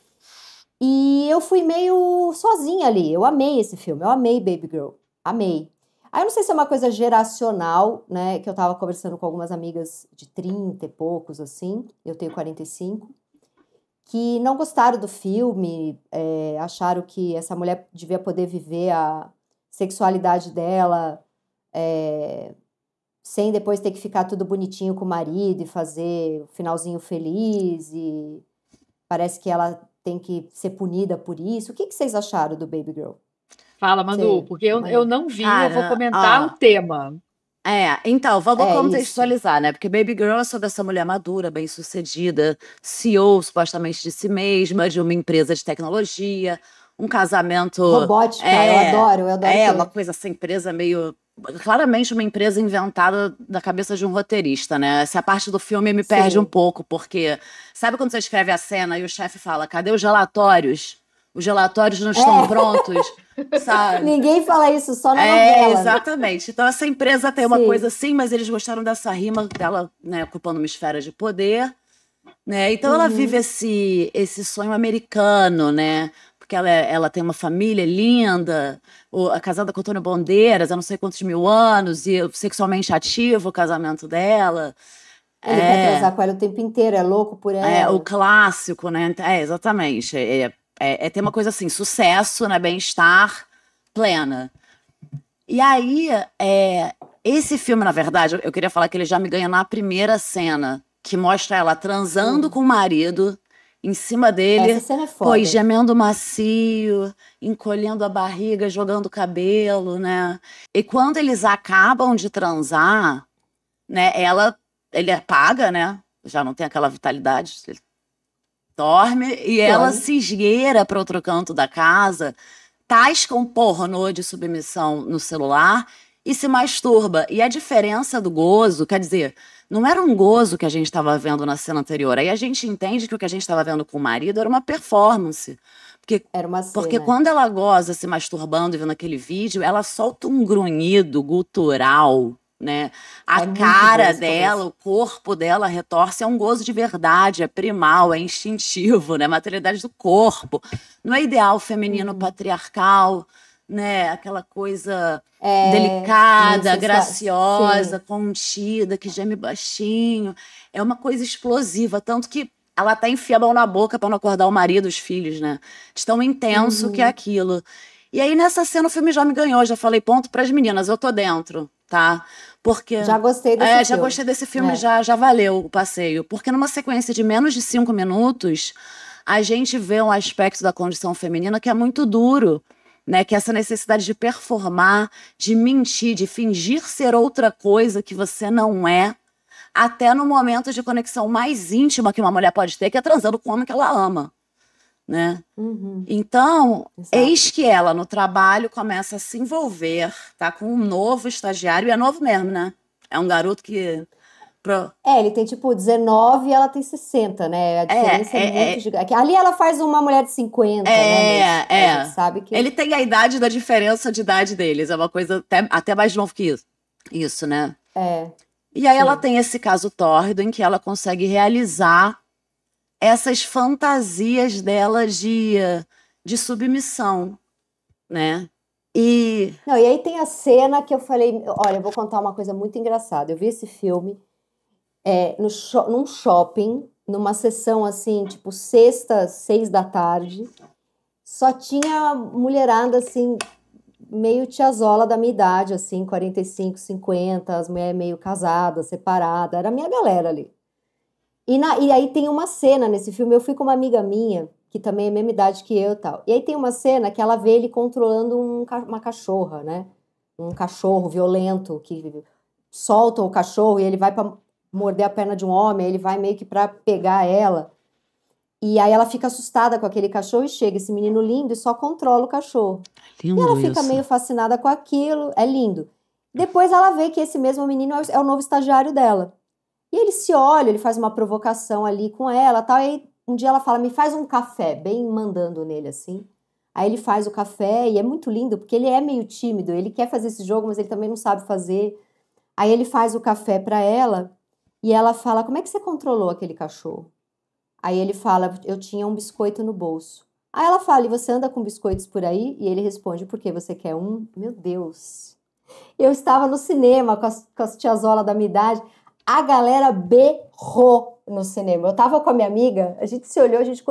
Speaker 1: E eu fui meio sozinha ali. Eu amei esse filme, eu amei Baby Girl. Amei. Aí eu não sei se é uma coisa geracional, né? Que eu tava conversando com algumas amigas de 30 e poucos, assim. Eu tenho 45. Que não gostaram do filme, acharam que essa mulher devia poder viver a sexualidade dela sem depois ter que ficar tudo bonitinho com o marido e fazer o finalzinho feliz, e parece que ela tem que ser punida por isso. O que vocês acharam do Baby Girl?
Speaker 3: Fala, Manu, porque eu não vi, eu vou comentar o tema.
Speaker 2: Então, vamos contextualizar, né? Porque Baby Girl é sobre essa mulher madura, bem-sucedida, CEO supostamente de si mesma, de uma empresa de tecnologia, um casamento...
Speaker 1: Robótica, eu adoro.
Speaker 2: Uma coisa, essa empresa meio... Claramente uma empresa inventada da cabeça de um roteirista, né? Essa parte do filme me perde um pouco, porque... Sabe quando você escreve a cena e o chefe fala, cadê os relatórios? Os relatórios não estão prontos, sabe?
Speaker 1: Ninguém fala isso, só na novela.
Speaker 2: Exatamente. Então, essa empresa tem uma coisa assim, mas eles gostaram dessa rima dela, né, ocupando uma esfera de poder, né? Então, ela vive esse sonho americano, né? Porque ela tem uma família linda, casada com o Antônio Bandeiras há não sei quantos mil anos, e sexualmente ativo o casamento dela.
Speaker 1: Ele quer transar com ela o tempo inteiro, é louco por ela.
Speaker 2: O clássico, né? Exatamente. Tem uma coisa assim, sucesso, né? Bem-estar, plena. E aí, esse filme, na verdade, eu queria falar que ele já me ganha na primeira cena, que mostra ela transando com o marido, em cima dele,
Speaker 1: Essa cena é
Speaker 2: pô, e
Speaker 1: foda.
Speaker 2: gemendo macio, encolhendo a barriga, jogando o cabelo, né? E quando eles acabam de transar, né, ele apaga, né? Já não tem aquela vitalidade, ele dorme, e ela
Speaker 1: Dorme.
Speaker 2: se esgueira para outro canto da casa, tasca um pornô de submissão no celular e se masturba. E a diferença do gozo, quer dizer, não era um gozo que a gente estava vendo na cena anterior. Aí a gente entende que o que a gente estava vendo com o marido era uma performance.
Speaker 1: Era uma
Speaker 2: Porque
Speaker 1: cena.
Speaker 2: quando ela goza se masturbando e vendo aquele vídeo, ela solta um grunhido gutural, né? A
Speaker 1: É muito bom
Speaker 2: cara
Speaker 1: esse
Speaker 2: dela,
Speaker 1: começo.
Speaker 2: o corpo dela retorce, é um gozo de verdade, é primal, é instintivo, né? Materialidade do corpo. Não é ideal feminino patriarcal, né? Aquela coisa
Speaker 1: Meio
Speaker 2: delicada,
Speaker 1: sensual.
Speaker 2: graciosa,
Speaker 1: Sim.
Speaker 2: contida, que geme baixinho. É uma coisa explosiva, tanto que ela até enfia a mão na boca para não acordar o marido, os filhos, né? De tão intenso que é aquilo. E aí, nessa cena, o filme já me ganhou. Já falei, ponto para as meninas, eu tô dentro, tá? Porque.
Speaker 1: Já gostei desse
Speaker 2: Já
Speaker 1: filme.
Speaker 2: gostei desse filme, já valeu o passeio. Porque numa sequência de menos de 5 minutos, a gente vê um aspecto da condição feminina que é muito duro, né? Que é essa necessidade de performar, de mentir, de fingir ser outra coisa que você não é, até no momento de conexão mais íntima que uma mulher pode ter, que é transando com o homem que ela ama, né? Então,
Speaker 1: Exato.
Speaker 2: eis que ela, no trabalho, começa a se envolver, tá? Com um novo estagiário, e é novo mesmo, né? É um garoto que...
Speaker 1: Ele tem tipo 19 e ela tem 60, né? A diferença é muito gigante. Ali ela faz uma mulher de 50, né? Mas a gente sabe que...
Speaker 2: Ele tem a idade da diferença de idade deles, é uma coisa até mais novo que isso. Isso, né? E aí ela tem esse caso tórrido em que ela consegue realizar essas fantasias dela de submissão, né?
Speaker 1: Não, e aí tem a cena que eu falei, olha, eu vou contar uma coisa muito engraçada. Eu vi esse filme num shopping, numa sessão assim, tipo sexta, 6 da tarde. Só tinha mulherada assim, meio tiazola da minha idade, assim, 45, 50, as mulheres meio casadas, separadas. Era a minha galera ali. E aí tem uma cena nesse filme, eu fui com uma amiga minha, que também é a mesma idade que eu e tal. E aí tem uma cena que ela vê ele controlando uma cachorra, né? Um cachorro violento, que solta o cachorro e ele vai pra morder a perna de um homem, ele vai meio que pra pegar ela. E aí ela fica assustada com aquele cachorro e chega esse menino lindo e só controla o cachorro.
Speaker 2: Lindo
Speaker 1: e ela fica
Speaker 2: isso.
Speaker 1: meio fascinada com aquilo, é lindo. Depois ela vê que esse mesmo menino é o novo estagiário dela. E ele se olha, ele faz uma provocação ali com ela, tal, e aí um dia ela fala, me faz um café, bem mandando nele assim. Aí ele faz o café e é muito lindo, porque ele é meio tímido, ele quer fazer esse jogo, mas ele também não sabe fazer. Aí ele faz o café para ela e ela fala, como é que você controlou aquele cachorro? Aí ele fala, eu tinha um biscoito no bolso. Aí ela fala, e você anda com biscoitos por aí? E ele responde, por que você quer um? Meu Deus. Eu estava no cinema com as tiazolas da minha idade, a galera berrou no cinema. Eu tava com a minha amiga, a gente se olhou, a gente...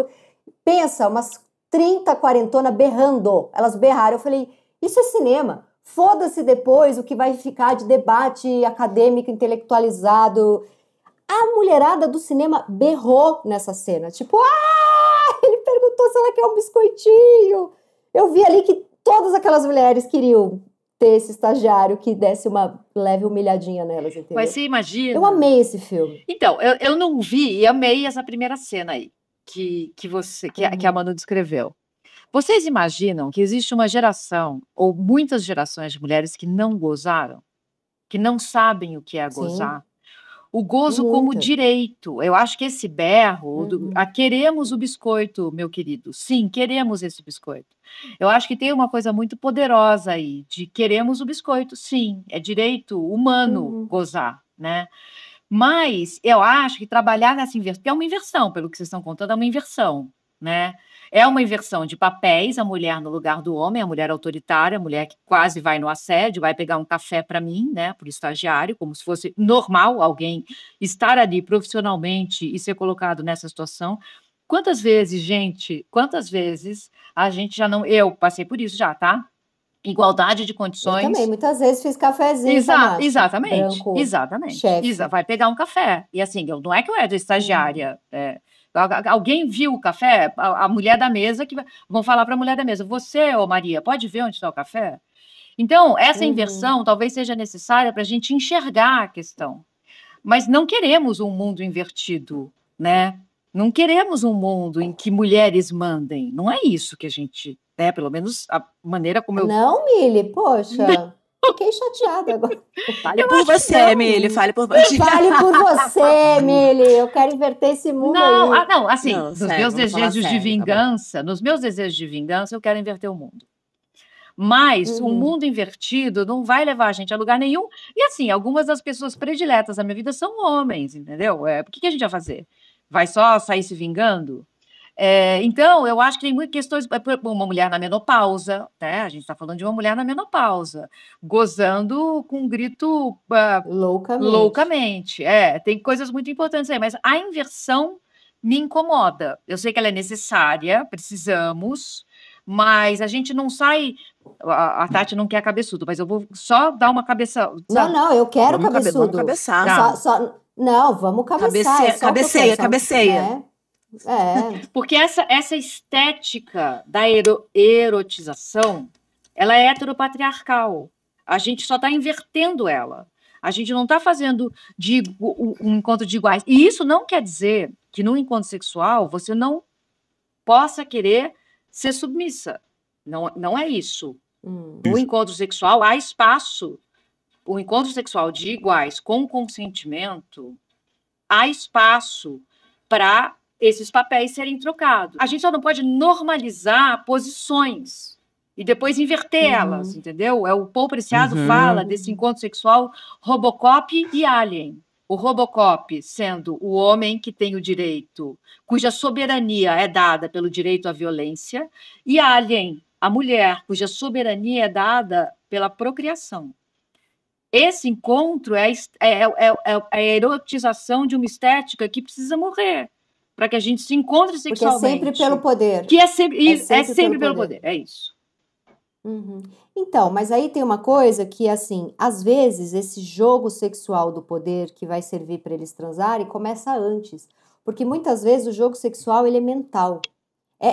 Speaker 1: Pensa, umas 30, 40 berrando. Elas berraram. Eu falei, isso é cinema. Foda-se depois o que vai ficar de debate acadêmico, intelectualizado. A mulherada do cinema berrou nessa cena. Tipo, ele perguntou se ela quer um biscoitinho. Eu vi ali que todas aquelas mulheres queriam ter esse estagiário que desse uma leve humilhadinha nelas, entendeu?
Speaker 3: Mas você imagina...
Speaker 1: Eu amei esse filme.
Speaker 3: Então, eu não vi e amei essa primeira cena aí que a Manu descreveu. Vocês imaginam que existe uma geração, ou muitas gerações de mulheres que não gozaram? Que não sabem o que é gozar? O gozo como direito. Eu acho que esse berro, queremos o biscoito, meu querido. Sim, queremos esse biscoito. Eu acho que tem uma coisa muito poderosa aí, de queremos o biscoito. Sim, é direito humano gozar, né? Mas eu acho que trabalhar nessa inversão, que é uma inversão, pelo que vocês estão contando, é uma inversão, né? É uma inversão de papéis, a mulher no lugar do homem, a mulher autoritária, a mulher que quase vai no assédio, vai pegar um café para mim, né, por estagiário, como se fosse normal alguém estar ali profissionalmente e ser colocado nessa situação. Quantas vezes a gente já não... Eu passei por isso já, tá? igualdade de
Speaker 1: Eu
Speaker 3: condições.
Speaker 1: também, muitas vezes fiz cafezinho fanático,
Speaker 3: Exatamente,
Speaker 1: branco,
Speaker 3: exatamente.
Speaker 1: chefe.
Speaker 3: Vai pegar um café. E assim, não é que eu era estagiária. Alguém viu o café? A mulher da mesa vão falar para a mulher da mesa: você, ô Maria, pode ver onde está o café? Então, essa inversão talvez seja necessária para a gente enxergar a questão. Mas não queremos um mundo invertido, né? Não queremos um mundo em que mulheres mandem. Não é isso que a gente, né? Pelo menos a maneira como eu...
Speaker 1: Não, Mili, poxa, fiquei chateada agora.
Speaker 2: Fale por você, Mili, fale por você.
Speaker 1: Fale por você, Mili, eu quero inverter esse mundo aí.
Speaker 3: Não, assim,
Speaker 2: Não,
Speaker 3: nos
Speaker 2: sério,
Speaker 3: meus
Speaker 2: vamos falar
Speaker 3: desejos de
Speaker 2: sério, tá bom.
Speaker 3: vingança, eu quero inverter o mundo. Mas o mundo invertido não vai levar a gente a lugar nenhum. E assim, algumas das pessoas prediletas da minha vida são homens, entendeu? Por que a gente vai fazer? Vai só sair se vingando? Então, eu acho que tem muitas questões. Uma mulher na menopausa, né? A gente está falando de uma mulher na menopausa, gozando com um grito loucamente. Tem coisas muito importantes aí, mas a inversão me incomoda. Eu sei que ela é necessária, precisamos, mas a gente não sai. A Tati não quer cabeçudo, mas eu vou só dar uma cabeça. Sabe?
Speaker 1: Não, eu quero
Speaker 2: Vamos
Speaker 1: cabeçudo.
Speaker 2: cabeçar.
Speaker 1: Tá. Não, vamos cabeçar.
Speaker 2: Cabeceia.
Speaker 3: Porque essa estética da erotização, ela é heteropatriarcal. A gente só está invertendo ela. A gente não está fazendo um encontro de iguais. E isso não quer dizer que no encontro sexual você não possa querer ser submissa. Não é isso. No encontro sexual há espaço. O encontro sexual de iguais com consentimento, há espaço para esses papéis serem trocados. A gente só não pode normalizar posições e depois inverter elas, entendeu? O Paul Preciado fala desse encontro sexual Robocop e Alien. O Robocop sendo o homem que tem o direito, cuja soberania é dada pelo direito à violência, e Alien, a mulher, cuja soberania é dada pela procriação. Esse encontro é a erotização de uma estética que precisa morrer para que a gente se encontre sexualmente.
Speaker 1: Porque é sempre pelo poder.
Speaker 3: Que é sempre pelo poder. É isso.
Speaker 1: Então, mas aí tem uma coisa que, assim, às vezes esse jogo sexual do poder que vai servir para eles transarem começa antes. Porque muitas vezes o jogo sexual ele é mental.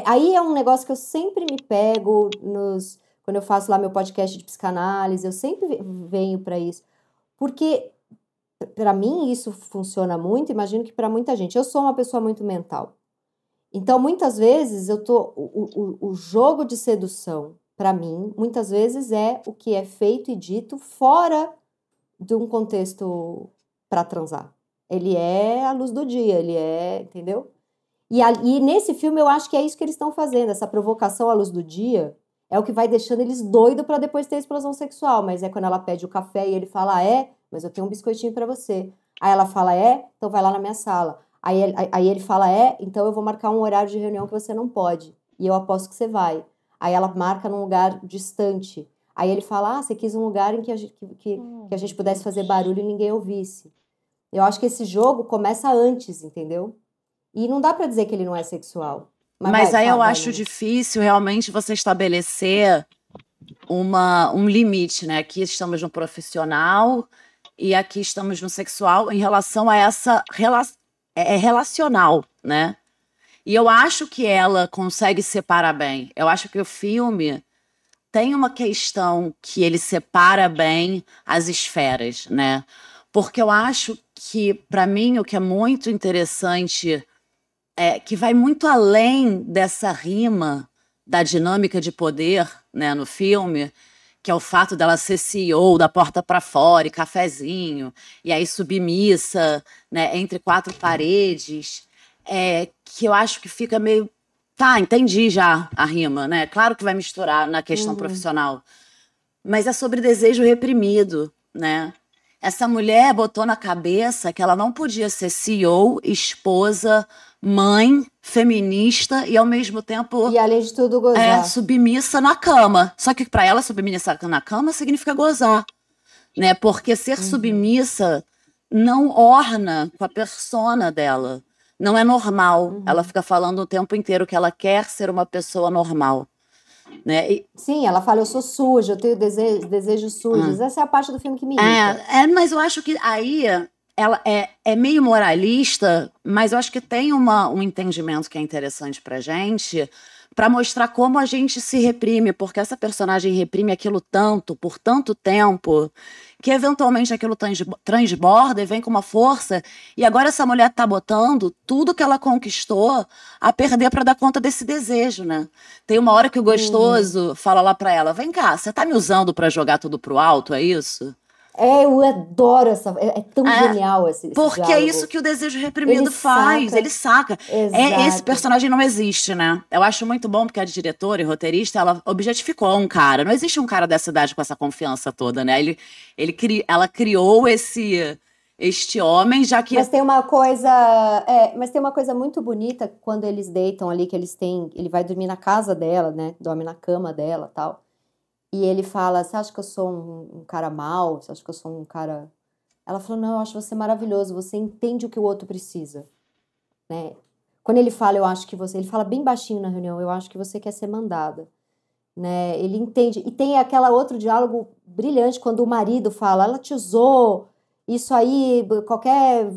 Speaker 1: Aí é um negócio que eu sempre me pego quando eu faço lá meu podcast de psicanálise, eu sempre venho para isso. Porque, para mim, isso funciona muito, imagino que para muita gente. Eu sou uma pessoa muito mental. Então, muitas vezes, o jogo de sedução, para mim, muitas vezes é o que é feito e dito fora de um contexto para transar. Ele é a luz do dia, entendeu? E nesse filme eu acho que é isso que eles estão fazendo, essa provocação à luz do dia é o que vai deixando eles doidos para depois ter explosão sexual, mas é quando ela pede o café e ele fala, mas eu tenho um biscoitinho para você. Aí ela fala, então vai lá na minha sala. Aí ele fala, então eu vou marcar um horário de reunião que você não pode, e eu aposto que você vai. Aí ela marca num lugar distante. Aí ele fala, você quis um lugar em que a gente pudesse fazer barulho e ninguém ouvisse. Eu acho que esse jogo começa antes, entendeu? E não dá para dizer que ele não é sexual.
Speaker 2: Mas aí eu acho difícil realmente você estabelecer um limite, né? Aqui estamos no profissional e aqui estamos no sexual em relação a essa relacional, né? E eu acho que ela consegue separar bem. Eu acho que o filme tem uma questão que ele separa bem as esferas, né? Porque eu acho que, para mim, o que é muito interessante que vai muito além dessa rima da dinâmica de poder, né, no filme, que é o fato dela ser CEO da porta para fora e cafezinho, e aí submissa, né, entre quatro paredes, que eu acho que fica meio... Tá, entendi já a rima, né? Claro que vai misturar na questão profissional, mas é sobre desejo reprimido, né? Essa mulher botou na cabeça que ela não podia ser CEO, esposa, mãe, feminista e, ao mesmo tempo...
Speaker 1: E, além de tudo, gozar.
Speaker 2: Submissa na cama. Só que, para ela, submissa na cama significa gozar, né? Porque ser submissa não orna com a persona dela. Não é normal. Ela fica falando o tempo inteiro que ela quer ser uma pessoa normal. né?
Speaker 1: Sim, ela fala, eu sou suja, eu tenho desejos sujos. Essa é a parte do filme que me irrita.
Speaker 2: Mas eu acho que aí ela é meio moralista, mas eu acho que tem um entendimento que é interessante pra gente, pra mostrar como a gente se reprime, porque essa personagem reprime aquilo tanto, por tanto tempo, que eventualmente aquilo transborda e vem com uma força, e agora essa mulher tá botando tudo que ela conquistou a perder pra dar conta desse desejo, né? Tem uma hora que o gostoso fala lá pra ela, vem cá, você tá me usando pra jogar tudo pro alto, é isso?
Speaker 1: Eu adoro essa. É tão genial esse
Speaker 2: Porque
Speaker 1: diálogo.
Speaker 2: é isso que o desejo reprimido faz. Ele saca. Esse personagem não existe, né? Eu acho muito bom porque a diretora e roteirista, ela objetificou um cara. Não existe um cara dessa idade com essa confiança toda, né? Ela criou este homem, já que...
Speaker 1: Mas tem uma coisa muito bonita quando eles deitam ali, que ele vai dormir na casa dela, né? Dorme na cama dela, tal. E ele fala, você acha que eu sou um cara mau? Você acha que eu sou um cara... Ela falou, não, eu acho você maravilhoso, você entende o que o outro precisa, né? Quando ele fala, eu acho que você... Ele fala bem baixinho na reunião, eu acho que você quer ser mandada, né? Ele entende. E tem aquela outro diálogo brilhante, quando o marido fala, ela te usou, isso aí, qualquer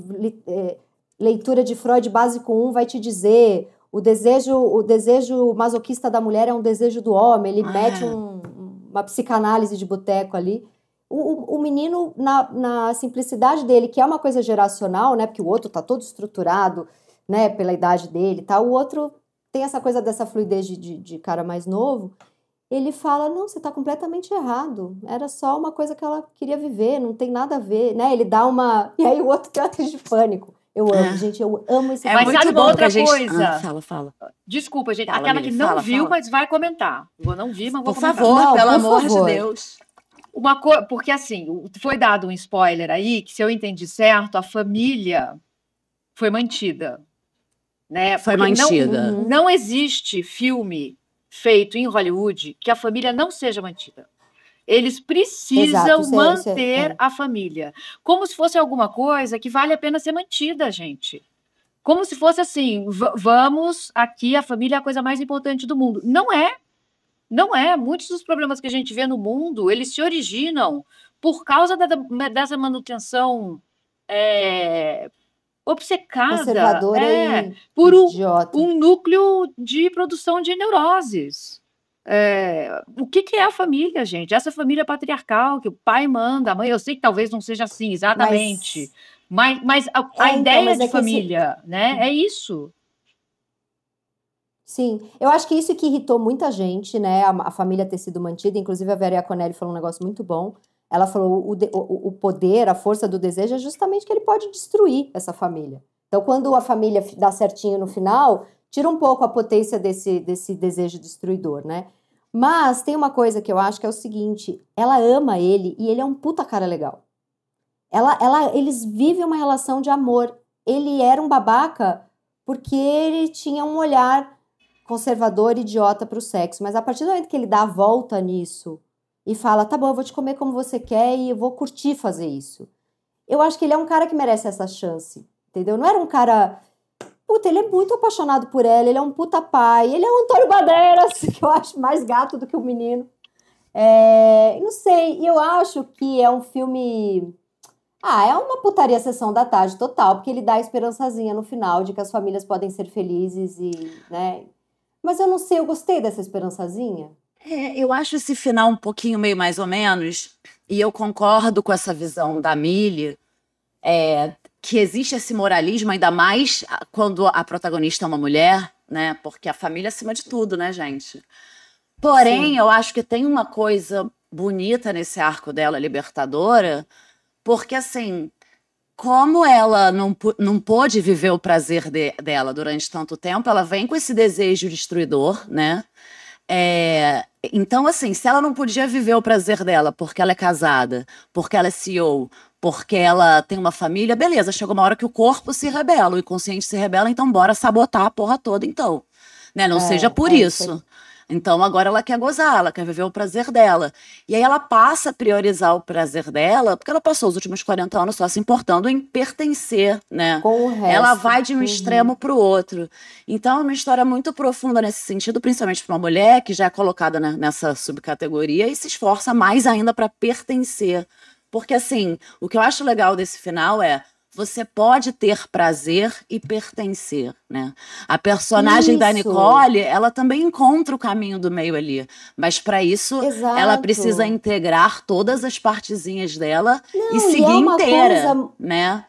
Speaker 1: leitura de Freud básico 1 vai te dizer, o desejo masoquista da mulher é um desejo do homem, ele mete uma psicanálise de boteco ali. O menino, na simplicidade dele, que é uma coisa geracional, né? Porque o outro tá todo estruturado, né? Pela idade dele, tá? O outro tem essa coisa dessa fluidez de cara mais novo. Ele fala, não, você tá completamente errado. Era só uma coisa que ela queria viver, não tem nada a ver, né? Ele dá uma... E aí o outro tem uma crise de pânico. Eu amo, gente, eu amo esse
Speaker 3: Mas sabe uma outra coisa?
Speaker 2: Fala.
Speaker 3: Desculpa, gente. Aquela que não viu, mas vai comentar. Eu não vi, mas vou comentar.
Speaker 2: Por favor, pelo amor de Deus.
Speaker 3: Porque assim, foi dado um spoiler aí, que se eu entendi certo, a família foi mantida. Né?
Speaker 2: Foi mantida.
Speaker 3: Não existe filme feito em Hollywood que a família não seja mantida. Eles precisam manter a família. Como se fosse alguma coisa que vale a pena ser mantida, gente. Como se fosse assim, vamos aqui, a família é a coisa mais importante do mundo. Não é. Não é. Muitos dos problemas que a gente vê no mundo, eles se originam por causa dessa manutenção obcecada.
Speaker 1: Conservadora e
Speaker 3: por
Speaker 1: idiota.
Speaker 3: um núcleo de produção de neuroses. O que é a família, gente? Essa família patriarcal, que o pai manda, a mãe, eu sei que talvez não seja assim, exatamente. Mas a ideia de família, né? É isso.
Speaker 1: Sim, eu acho que isso que irritou muita gente, né? A família ter sido mantida, inclusive a Vera Iaconelli falou um negócio muito bom. Ela falou o poder, a força do desejo é justamente que ele pode destruir essa família. Então, quando a família dá certinho no final, tira um pouco a potência desse desejo destruidor, né? Mas tem uma coisa que eu acho que é o seguinte, ela ama ele e ele é um puta cara legal. Eles vivem uma relação de amor. Ele era um babaca porque ele tinha um olhar conservador e idiota pro sexo, mas a partir do momento que ele dá a volta nisso e fala, tá bom, eu vou te comer como você quer e eu vou curtir fazer isso. Eu acho que ele é um cara que merece essa chance, entendeu? Não era um cara... Puta, ele é muito apaixonado por ela, ele é um puta pai, ele é um Antônio Bandeiras, que eu acho mais gato do que o menino. Não sei, eu acho que é um filme... é uma putaria sessão da tarde total, porque ele dá a esperançazinha no final de que as famílias podem ser felizes e, né... Mas eu não sei, eu gostei dessa esperançazinha.
Speaker 2: Eu acho esse final um pouquinho meio mais ou menos, e eu concordo com essa visão da Millie, que existe esse moralismo, ainda mais quando a protagonista é uma mulher, né? Porque a família é acima de tudo, né, gente? Porém, eu acho que tem uma coisa bonita nesse arco dela, libertadora, porque, assim, como ela não pôde viver o prazer dela durante tanto tempo, ela vem com esse desejo destruidor, né? Então, assim, se ela não podia viver o prazer dela porque ela é casada, porque ela é CEO, porque ela tem uma família, beleza, chegou uma hora que o corpo se rebela, o inconsciente se rebela, então bora sabotar a porra toda, então. Né? Não seja por isso. Então agora ela quer gozar, ela quer viver o prazer dela. E aí ela passa a priorizar o prazer dela, porque ela passou os últimos 40 anos só se importando em pertencer, né?
Speaker 1: Com o
Speaker 2: Ela
Speaker 1: resto.
Speaker 2: vai de um extremo para o outro. Então é uma história muito profunda nesse sentido, principalmente para uma mulher que já é colocada nessa subcategoria e se esforça mais ainda para pertencer. Porque assim, o que eu acho legal desse final é você pode ter prazer e pertencer, né? A personagem da
Speaker 1: Isso.
Speaker 2: Nicole, ela também encontra o caminho do meio ali, mas para isso ela precisa
Speaker 1: Exato.
Speaker 2: integrar todas as partezinhas dela e
Speaker 1: Não, e
Speaker 2: seguir
Speaker 1: é uma
Speaker 2: inteira,
Speaker 1: coisa.
Speaker 2: né?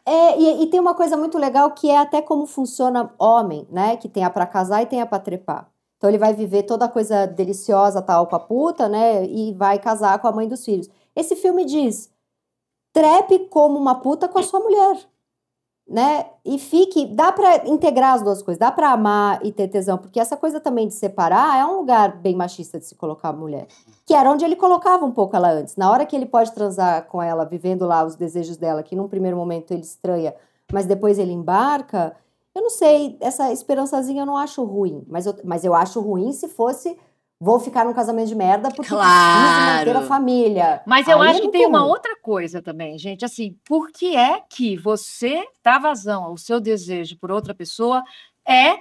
Speaker 1: E tem uma coisa muito legal que é até como funciona homem, né? Que tem a pra casar e tem a pra trepar. Então ele vai viver toda a coisa deliciosa, tal, com a puta, né? E vai casar com a mãe dos filhos. Esse filme diz: trepe como uma puta com a sua mulher, né? E dá pra integrar as duas coisas, dá pra amar e ter tesão, porque essa coisa também de separar é um lugar bem machista de se colocar a mulher, que era onde ele colocava um pouco ela antes. Na hora que ele pode transar com ela, vivendo lá os desejos dela, que num primeiro momento ele estranha, mas depois ele embarca, eu não sei, essa esperançazinha eu não acho ruim, mas eu acho ruim se fosse: vou ficar num casamento de merda porque preciso manter a
Speaker 2: Claro.
Speaker 1: família.
Speaker 3: Mas eu
Speaker 1: Aí é
Speaker 3: acho que
Speaker 1: muito
Speaker 3: tem uma
Speaker 1: ruim.
Speaker 3: outra coisa também, gente. Assim, por que é que você dá vazão ao seu desejo por outra pessoa é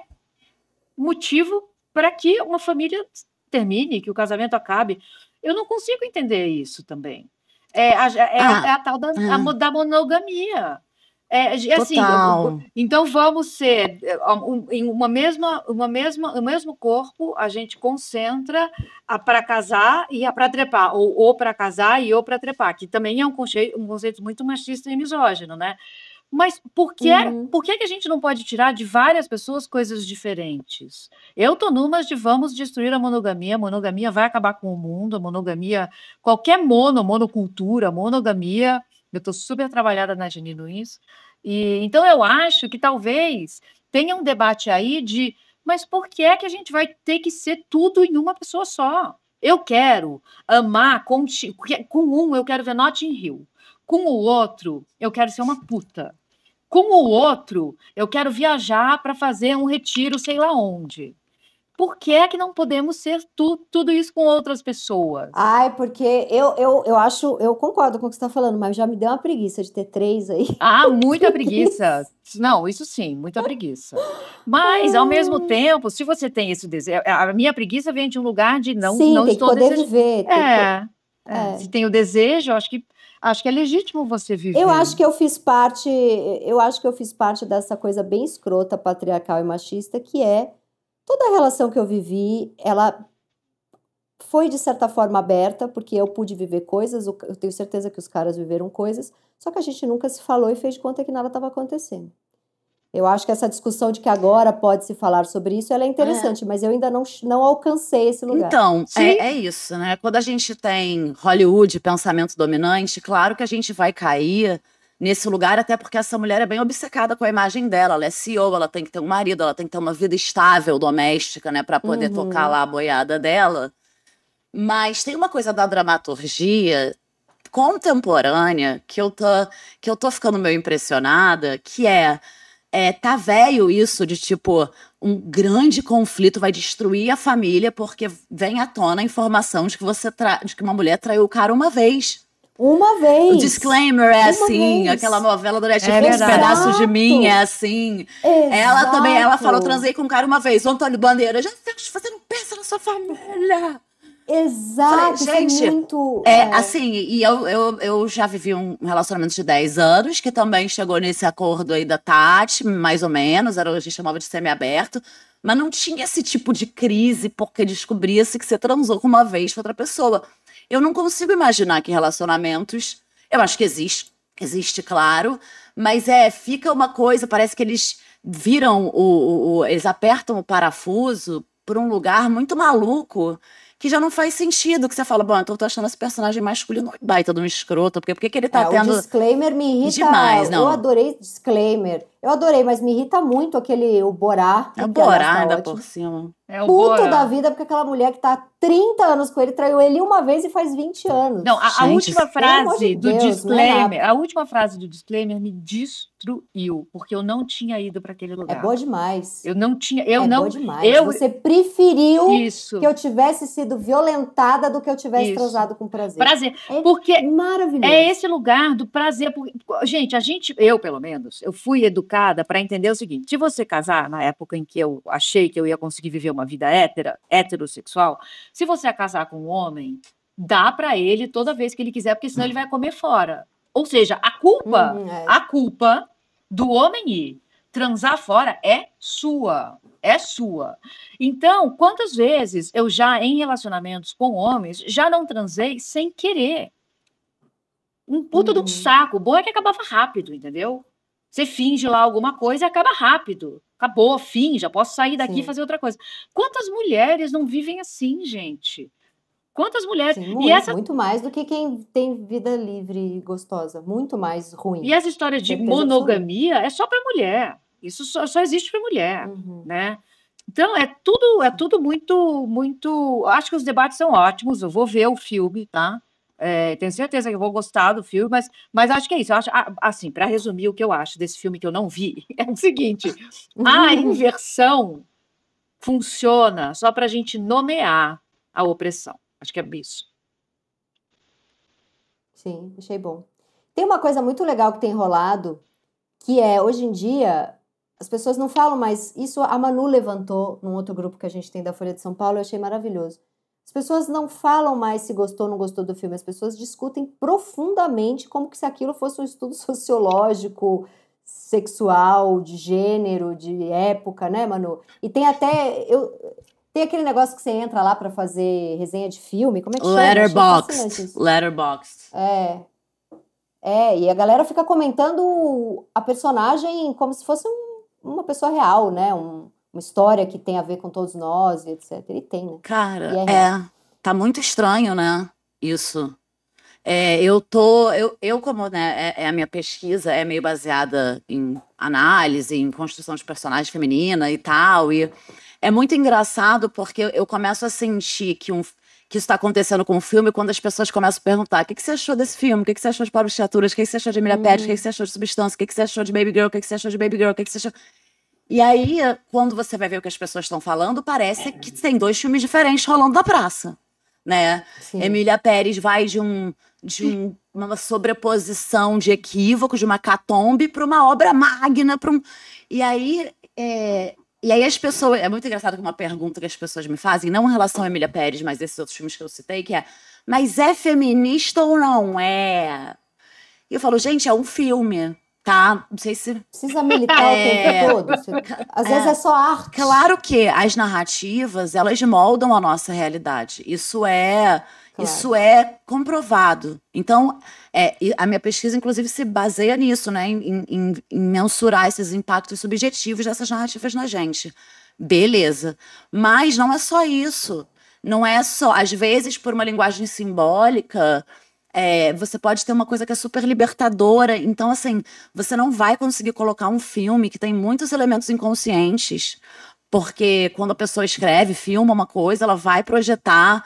Speaker 3: motivo para que uma família termine, que o casamento acabe? Eu não consigo entender isso também. É
Speaker 2: Ah,
Speaker 3: a tal
Speaker 2: ah,
Speaker 3: da monogamia. Assim,
Speaker 2: total.
Speaker 3: então vamos ser em o mesmo corpo, a gente concentra a para casar e a para trepar, ou para casar e ou para trepar, que também é um conceito muito machista e misógino, né? Mas
Speaker 1: Uhum.
Speaker 3: por que que a gente não pode tirar de várias pessoas coisas diferentes? Eu tô numas de vamos destruir a monogamia vai acabar com o mundo, a monogamia, qualquer monocultura, monogamia, eu tô super trabalhada na Janine Luiz, e então eu acho que talvez tenha um debate aí de, mas por que é que a gente vai ter que ser tudo em uma pessoa só? Eu quero amar com um, eu quero ver Notting Hill. Com o outro, eu quero ser uma puta. Com o outro, eu quero viajar para fazer um retiro, sei lá onde. Por que é que não podemos ser tudo isso com outras pessoas?
Speaker 1: Ai, porque eu acho, eu concordo com o que você está falando, mas já me deu uma preguiça de ter 3 aí.
Speaker 3: Ah, muita preguiça.
Speaker 1: Preguiça.
Speaker 3: Não, isso sim, muita preguiça. Mas, ao mesmo tempo, se você tem esse desejo, a minha preguiça vem de um lugar de
Speaker 1: Sim,
Speaker 3: não
Speaker 1: tem que
Speaker 3: estou
Speaker 1: poder
Speaker 3: desejando.
Speaker 1: viver,
Speaker 3: Se
Speaker 1: é.
Speaker 3: tem o desejo, acho que é legítimo você
Speaker 1: Eu
Speaker 3: viver.
Speaker 1: acho que eu fiz parte dessa coisa bem escrota, patriarcal e machista, que é toda a relação que eu vivi, ela foi de certa forma aberta, porque eu pude viver coisas, eu tenho certeza que os caras viveram coisas, só que a gente nunca se falou e fez de conta que nada estava acontecendo. Eu acho que essa discussão de que agora pode se falar sobre isso, ela é
Speaker 2: É.
Speaker 1: interessante, mas eu ainda não alcancei esse lugar.
Speaker 2: Então,
Speaker 3: Sim,
Speaker 2: é isso, né? Quando a gente tem Hollywood, pensamento dominante, claro que a gente vai cair nesse lugar, até porque essa mulher é bem obcecada com a imagem dela. Ela é CEO, ela tem que ter um marido, ela tem que ter uma vida estável doméstica, né, para poder tocar
Speaker 1: Uhum.
Speaker 2: lá a boiada dela. Mas tem uma coisa da dramaturgia contemporânea que eu tô ficando meio impressionada, que tá velho isso de tipo, um grande conflito vai destruir a família porque vem à tona a informação de que uma mulher traiu o cara uma vez.
Speaker 1: Uma
Speaker 2: O
Speaker 1: vez.
Speaker 2: disclaimer é
Speaker 1: Uma
Speaker 2: assim, aquela
Speaker 1: vez.
Speaker 2: novela do
Speaker 3: é
Speaker 2: Netflix,
Speaker 3: verdade.
Speaker 2: Pedaços de Mim, é
Speaker 1: Exato.
Speaker 2: assim. Ela também, ela falou,
Speaker 1: Exato.
Speaker 2: transei com um cara uma vez, o Antônio Bandeira, já você não pensa na sua família. Falei,
Speaker 1: Exato. Isso é
Speaker 2: gente,
Speaker 1: muito.
Speaker 2: assim, e eu já vivi um relacionamento de 10 anos, que também chegou nesse acordo aí da Tati, mais ou menos, a gente chamava de semi-aberto, mas não tinha esse tipo de crise, porque descobria-se que você transou com uma vez com outra pessoa. Eu não consigo imaginar que relacionamentos, eu acho que existe, claro, mas fica uma coisa, parece que eles viram eles apertam o parafuso por um lugar muito maluco, que já não faz sentido, que você fala, bom, então eu tô achando esse personagem masculino um baita de um escroto, porque por que que ele tá
Speaker 1: O
Speaker 2: tendo
Speaker 1: disclaimer me irrita.
Speaker 2: demais,
Speaker 1: Eu
Speaker 2: não?
Speaker 1: adorei disclaimer. Eu adorei, mas me irrita muito o Borá,
Speaker 2: É o
Speaker 1: que aliás
Speaker 2: Borá
Speaker 1: tá
Speaker 2: ainda
Speaker 1: ótimo.
Speaker 2: por cima.
Speaker 3: É o
Speaker 1: Puto
Speaker 3: Bora.
Speaker 1: da vida, porque aquela mulher que tá há 30 anos com ele traiu ele uma vez e faz 20 anos.
Speaker 3: Não, a
Speaker 2: Gente,
Speaker 3: última
Speaker 1: Pelo amor de
Speaker 3: frase do
Speaker 1: Deus, não é nada.
Speaker 3: disclaimer, a última frase do disclaimer me destruiu, porque eu não tinha ido para aquele
Speaker 1: É
Speaker 3: lugar.
Speaker 1: boa demais.
Speaker 3: Eu não tinha,
Speaker 1: É
Speaker 3: eu não,
Speaker 1: boa demais.
Speaker 3: eu
Speaker 1: Você preferiu
Speaker 3: isso,
Speaker 1: que eu tivesse sido violentada do que eu tivesse
Speaker 3: isso.
Speaker 1: transado com prazer.
Speaker 3: Prazer,
Speaker 1: É
Speaker 3: porque
Speaker 1: maravilhoso.
Speaker 3: é esse lugar do prazer. Gente, eu pelo menos, eu fui educada para entender o seguinte: se você casar na época em que eu achei que eu ia conseguir viver uma vida heterossexual, se você casar com um homem, dá para ele toda vez que ele quiser, porque senão ele vai comer fora. Ou seja, a culpa do homem ir transar fora é sua. É sua. Então, quantas vezes eu já, em relacionamentos com homens, já não transei sem querer? Um puta de um saco. O bom é que acabava rápido, entendeu? Você finge lá alguma coisa e acaba rápido. Acabou, fim, já posso sair daqui e fazer outra coisa. Quantas mulheres não vivem assim, gente? Quantas mulheres...
Speaker 1: Sim,
Speaker 3: muito,
Speaker 1: muito mais do que quem tem vida livre e gostosa. Muito mais ruim.
Speaker 3: E essa história de
Speaker 1: Certeza
Speaker 3: monogamia é só para mulher. Isso só existe para mulher, né? Então, é tudo muito... Acho que os debates são ótimos, eu vou ver o filme, tá? Tenho certeza que eu vou gostar do filme, mas acho que é isso. Eu acho, assim, para resumir o que eu acho desse filme que eu não vi, é o seguinte: a inversão funciona só para a gente nomear a opressão. Acho que é isso.
Speaker 1: Sim, achei bom. Tem uma coisa muito legal que tem rolado, que é, hoje em dia, as pessoas não falam mais... Isso a Manu levantou num outro grupo que a gente tem da Folha de São Paulo, eu achei maravilhoso. As pessoas não falam mais se gostou ou não gostou do filme, as pessoas discutem profundamente como que se aquilo fosse um estudo sociológico, sexual, de gênero, de época, né, Manu? E tem até... Tem aquele negócio que você entra lá pra fazer resenha de filme, como é que chama?
Speaker 2: Letterboxd.
Speaker 1: E a galera fica comentando a personagem como se fosse uma pessoa real, né? Uma história que tem a ver com todos nós, e etc. E tem, né?
Speaker 2: Cara,
Speaker 1: real.
Speaker 2: tá muito estranho, né? Isso. Como, né, a minha pesquisa é meio baseada em análise, em construção de personagem feminina e tal, e é muito engraçado porque eu começo a sentir que isso está acontecendo com o filme quando as pessoas começam a perguntar: o que você achou desse filme? O que você achou de Pobres Criaturas? O que você achou de Emília Pérez? O que você achou de Substância? O que você achou de Baby Girl? O que você achou de Baby Girl? O que você achou... E aí, quando você vai ver o que as pessoas estão falando, parece que tem dois filmes diferentes rolando na praça, né?
Speaker 1: Sim.
Speaker 2: Emília Pérez vai de uma sobreposição de equívocos, de uma catombe, para uma obra magna. E aí as pessoas... É muito engraçado que uma pergunta que as pessoas me fazem, não em relação a Emília Pérez, mas esses outros filmes que eu citei, que é: mas é feminista ou não é? E eu falo: gente, é um filme, tá? Não sei se...
Speaker 1: Precisa militar o tempo todo? Às vezes é só arte.
Speaker 2: Claro que as narrativas, elas moldam a nossa realidade. Isso é comprovado. Então, a minha pesquisa, inclusive, se baseia nisso, né? Em mensurar esses impactos subjetivos dessas narrativas na gente. Beleza. Mas não é só isso. Não é só... Às vezes, por uma linguagem simbólica... você pode ter uma coisa que é super libertadora. Então, assim, você não vai conseguir colocar um filme que tem muitos elementos inconscientes, porque quando a pessoa escreve, filma uma coisa, ela vai projetar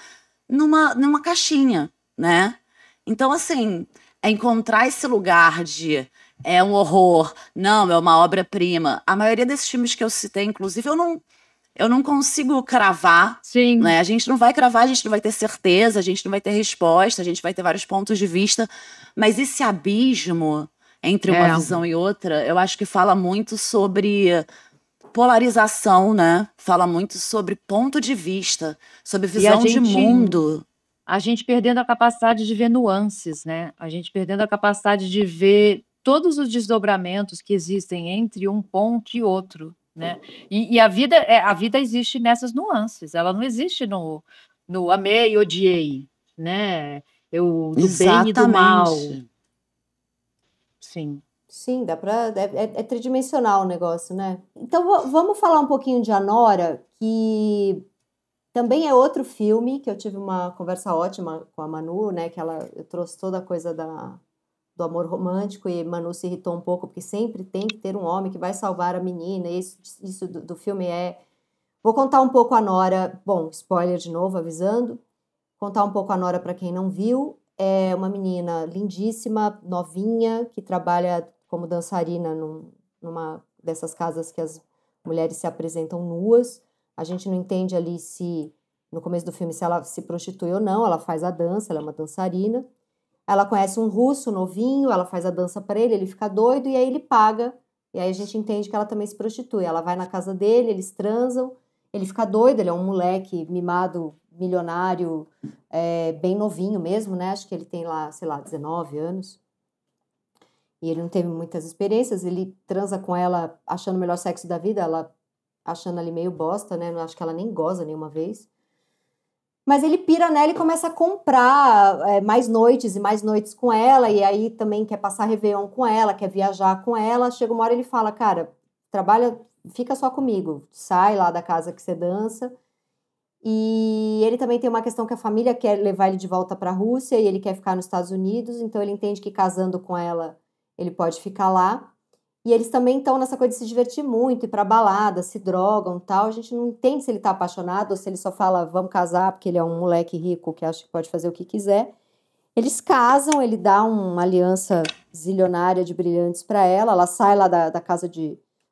Speaker 2: numa caixinha, né? Então, assim, encontrar esse lugar de um horror, não, é uma obra-prima. A maioria desses filmes que eu citei, inclusive, eu não consigo cravar.
Speaker 3: Sim.
Speaker 2: Né? A gente não vai cravar, a gente não vai ter certeza, a gente não vai ter resposta, a gente vai ter vários pontos de vista. Mas esse abismo entre uma visão e outra, eu acho que fala muito sobre polarização, né? Fala muito sobre ponto de vista, sobre visão de mundo.
Speaker 3: A gente perdendo a capacidade de ver nuances, né? A gente perdendo a capacidade de ver todos os desdobramentos que existem entre um ponto e outro. Né? E a vida existe nessas nuances, ela não existe no amei e odiei, né? Do bem e do mal.
Speaker 1: Sim, dá pra... É tridimensional o negócio, né? Então vamos falar um pouquinho de Anora, que também é outro filme, que eu tive uma conversa ótima com a Manu, né? Que eu trouxe toda a coisa do amor romântico, e Manu se irritou um pouco, porque sempre tem que ter um homem que vai salvar a menina, e isso do filme é... Vou contar um pouco a Nora, bom, spoiler de novo, avisando, contar um pouco a Nora para quem não viu. É uma menina lindíssima, novinha, que trabalha como dançarina numa dessas casas que as mulheres se apresentam nuas. A gente não entende ali se, no começo do filme, se ela se prostitui ou não, ela faz a dança, ela é uma dançarina. Ela conhece um russo novinho, ela faz a dança para ele fica doido, e aí ele paga, e aí a gente entende que ela também se prostitui. Ela vai na casa dele, eles transam, ele fica doido, ele é um moleque mimado, milionário, bem novinho mesmo, né? Acho que ele tem lá, sei lá, 19 anos. E ele não teve muitas experiências, ele transa com ela achando o melhor sexo da vida, ela achando ali meio bosta, né? Acho que ela nem goza nenhuma vez. Mas ele pira nela e começa a comprar mais noites e mais noites com ela, e aí também quer passar Réveillon com ela, quer viajar com ela. Chega uma hora ele fala, cara, trabalha, fica só comigo, sai lá da casa que você dança. E ele também tem uma questão que a família quer levar ele de volta para a Rússia e ele quer ficar nos Estados Unidos, então ele entende que casando com ela ele pode ficar lá. E eles também estão nessa coisa de se divertir muito, ir pra balada, se drogam e tal. A gente não entende se ele tá apaixonado ou se ele só fala, vamos casar, porque ele é um moleque rico que acha que pode fazer o que quiser. Eles casam, ele dá uma aliança zilionária de brilhantes pra ela sai lá da casa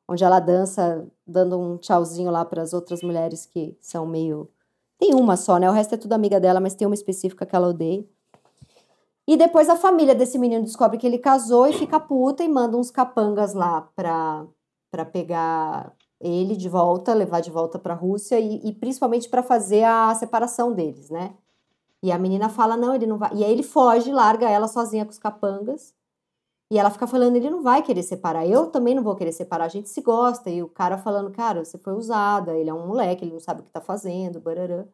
Speaker 1: onde ela dança, dando um tchauzinho lá para as outras mulheres que são meio... Tem uma só, né? O resto é tudo amiga dela, mas tem uma específica que ela odeia. E depois a família desse menino descobre que ele casou e fica puta e manda uns capangas lá pra pegar ele de volta, levar de volta pra Rússia e principalmente pra fazer a separação deles, né? E a menina fala, não, ele não vai... E aí ele foge, larga ela sozinha com os capangas. E ela fica falando, ele não vai querer separar. Eu também não vou querer separar, a gente se gosta. E o cara falando, cara, você foi usada, ele é um moleque, ele não sabe o que tá fazendo, barará.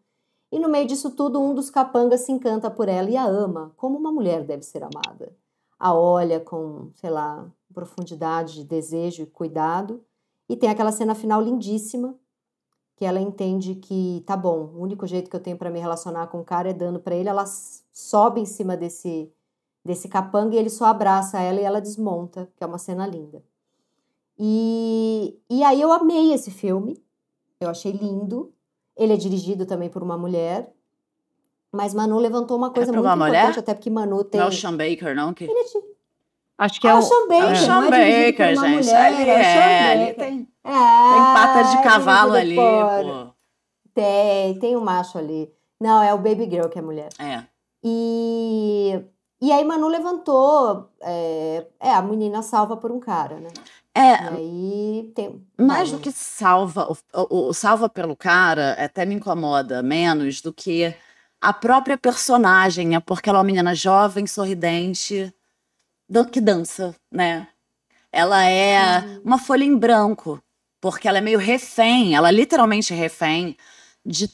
Speaker 1: E no meio disso tudo, um dos capangas se encanta por ela e a ama, como uma mulher deve ser amada. A olha com, sei lá, profundidade de desejo e cuidado. E tem aquela cena final lindíssima, que ela entende que, tá bom, o único jeito que eu tenho para me relacionar com o cara é dando para ele. Ela sobe em cima desse capanga e ele só abraça ela e ela desmonta, que é uma cena linda. E aí eu amei esse filme, eu achei lindo. Ele é dirigido também por uma mulher, mas Manu levantou uma coisa muito importante, até porque Manu tem...
Speaker 2: Não é o Sean Baker, não? Que...
Speaker 3: Acho que é
Speaker 1: o Sean Baker,
Speaker 2: é o Sean Baker, gente.
Speaker 1: Mulher,
Speaker 2: ali tem pata de cavalo ali, pô.
Speaker 1: Tem um macho ali. Não, é o Baby Girl que é mulher. E aí Manu levantou, a menina salva por um cara, né? E aí tem...
Speaker 2: Mais do que salva, o salva pelo cara até me incomoda menos do que a própria personagem, né? Porque ela é uma menina jovem, sorridente, que dança, né? Ela é uma folha em branco, porque ela é meio refém, ela é literalmente refém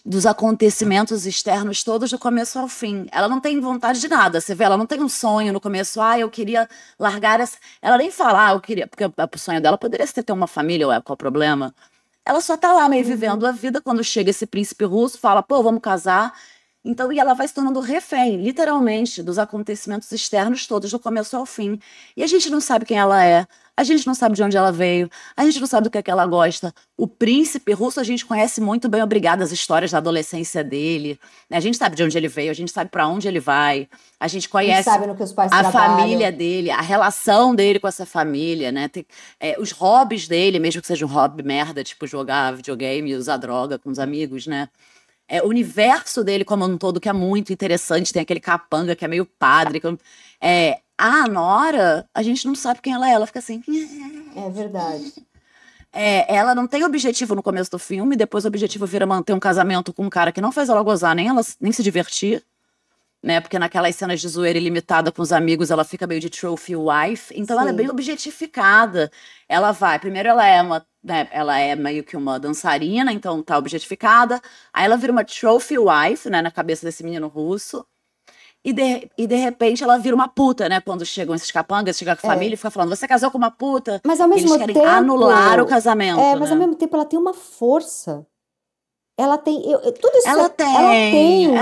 Speaker 2: dos acontecimentos externos todos do começo ao fim. Ela não tem vontade de nada, você vê, ela não tem um sonho no começo, eu queria largar essa... Ela nem fala, eu queria... Porque o sonho dela poderia ser ter uma família, qual o problema? Ela só tá lá meio vivendo a vida, quando chega esse príncipe russo, fala, pô, vamos casar. Então, e ela vai se tornando refém, literalmente, dos acontecimentos externos todos do começo ao fim. E a gente não sabe quem ela é, a gente não sabe de onde ela veio, a gente não sabe do que é que ela gosta. O príncipe russo a gente conhece muito bem, obrigada, as histórias da adolescência dele. A gente sabe de onde ele veio, a gente sabe para onde ele vai, a gente conhece
Speaker 1: sabe no que os pais
Speaker 2: a
Speaker 1: trabalham.
Speaker 2: família dele, a relação dele com essa família, né? Os hobbies dele, mesmo que seja um hobby merda, tipo jogar videogame e usar droga com os amigos, né? O universo dele como um todo, que é muito interessante, tem aquele capanga que é meio padre. A Nora, a gente não sabe quem ela fica assim.
Speaker 1: É verdade.
Speaker 2: Ela não tem objetivo no começo do filme, depois o objetivo vira manter um casamento com um cara que não faz ela gozar, nem se divertir, né? Porque naquelas cenas de zoeira ilimitada com os amigos, ela fica meio de trophy wife, então ela é bem objetificada. Ela vai, primeiro ela é meio que uma dançarina, então tá objetificada. Aí ela vira uma trophy wife, né, na cabeça desse menino russo. E de repente ela vira uma puta, né? Quando chegam esses capangas, chega a família e fica falando, você casou com uma puta?
Speaker 1: Mas ao mesmo
Speaker 2: Eles querem
Speaker 1: tempo,
Speaker 2: anular o casamento,
Speaker 1: mas
Speaker 2: né?
Speaker 1: ao mesmo tempo ela tem uma força. Ela tem... tudo isso...
Speaker 2: Ela tem.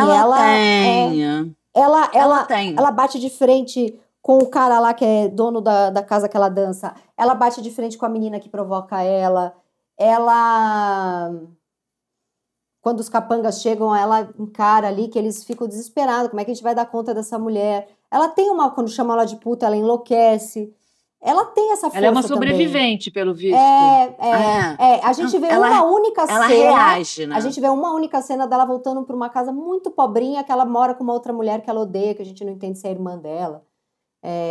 Speaker 1: Ela bate de frente com o cara lá que é dono da casa que ela dança. Ela bate de frente com a menina que provoca ela. Quando os capangas chegam, ela encara ali que eles ficam desesperados. Como é que a gente vai dar conta dessa mulher? Ela tem quando chama ela de puta, ela enlouquece. Ela tem essa força.
Speaker 3: Ela é uma sobrevivente, pelo visto.
Speaker 1: A gente vê uma única cena.
Speaker 2: Ela reage, né?
Speaker 1: A gente vê uma única cena dela voltando para uma casa muito pobrinha, que ela mora com uma outra mulher que ela odeia, que a gente não entende se é a irmã dela.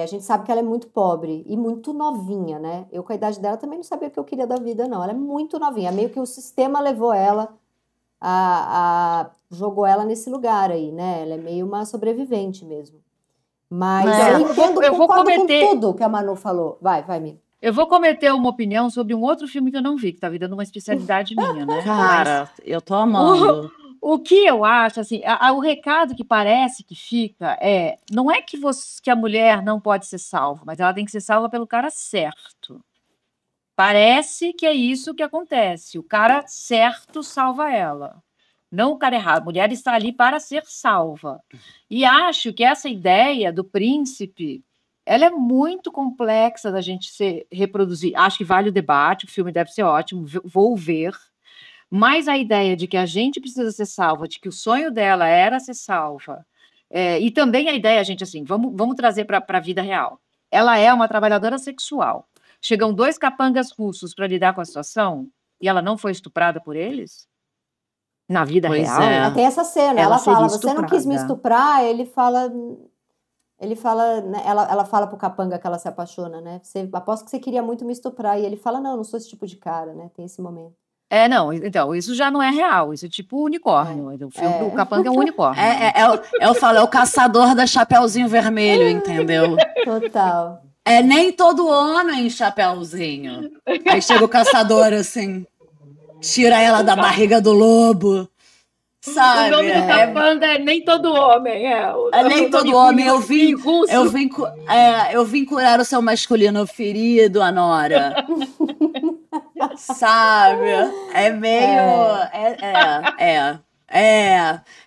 Speaker 1: A gente sabe que ela é muito pobre e muito novinha, né? Eu, com a idade dela, também não sabia o que eu queria da vida, não. Ela é muito novinha. Meio que o sistema levou ela jogou ela nesse lugar aí, né? Ela é meio uma sobrevivente mesmo. Mas eu vou cometer com tudo que a Manu falou. Vai, amiga.
Speaker 3: Eu vou cometer uma opinião sobre um outro filme que eu não vi, que tá virando uma especialidade minha, né?
Speaker 2: Cara, eu tô amando.
Speaker 3: O que eu acho, assim, o recado que parece que fica não é que a mulher não pode ser salva, mas ela tem que ser salva pelo cara certo. Parece que é isso que acontece. O cara certo salva ela. Não o cara errado. A mulher está ali para ser salva. E acho que essa ideia do príncipe, ela é muito complexa da gente reproduzir. Acho que vale o debate, o filme deve ser ótimo, vou ver. Mas a ideia de que a gente precisa ser salva, de que o sonho dela era ser salva, e também a ideia, gente, assim, vamos trazer para a vida real. Ela é uma trabalhadora sexual. Chegam 2 capangas russos para lidar com a situação e ela não foi estuprada por eles? Na vida real?
Speaker 1: Tem essa cena, ela fala, você não quis me estuprar, ele fala, né, ela fala pro capanga que ela se apaixona, né? Aposto que você queria muito me estuprar. E ele fala, não sou esse tipo de cara, né? Tem esse momento.
Speaker 3: Não, então, isso já não é real, isso é tipo unicórnio. O capanga é um unicórnio.
Speaker 2: Eu falo, é o caçador da Chapeuzinho Vermelho, entendeu?
Speaker 1: Total.
Speaker 2: Nem todo homem Chapeuzinho. Aí chega o caçador, assim, tira ela da barriga do lobo, sabe?
Speaker 3: O nome do capanga é Nem Todo Homem,
Speaker 2: Nem Todo Homem. Eu vim curar o seu masculino ferido, Anora. Sabe? É meio...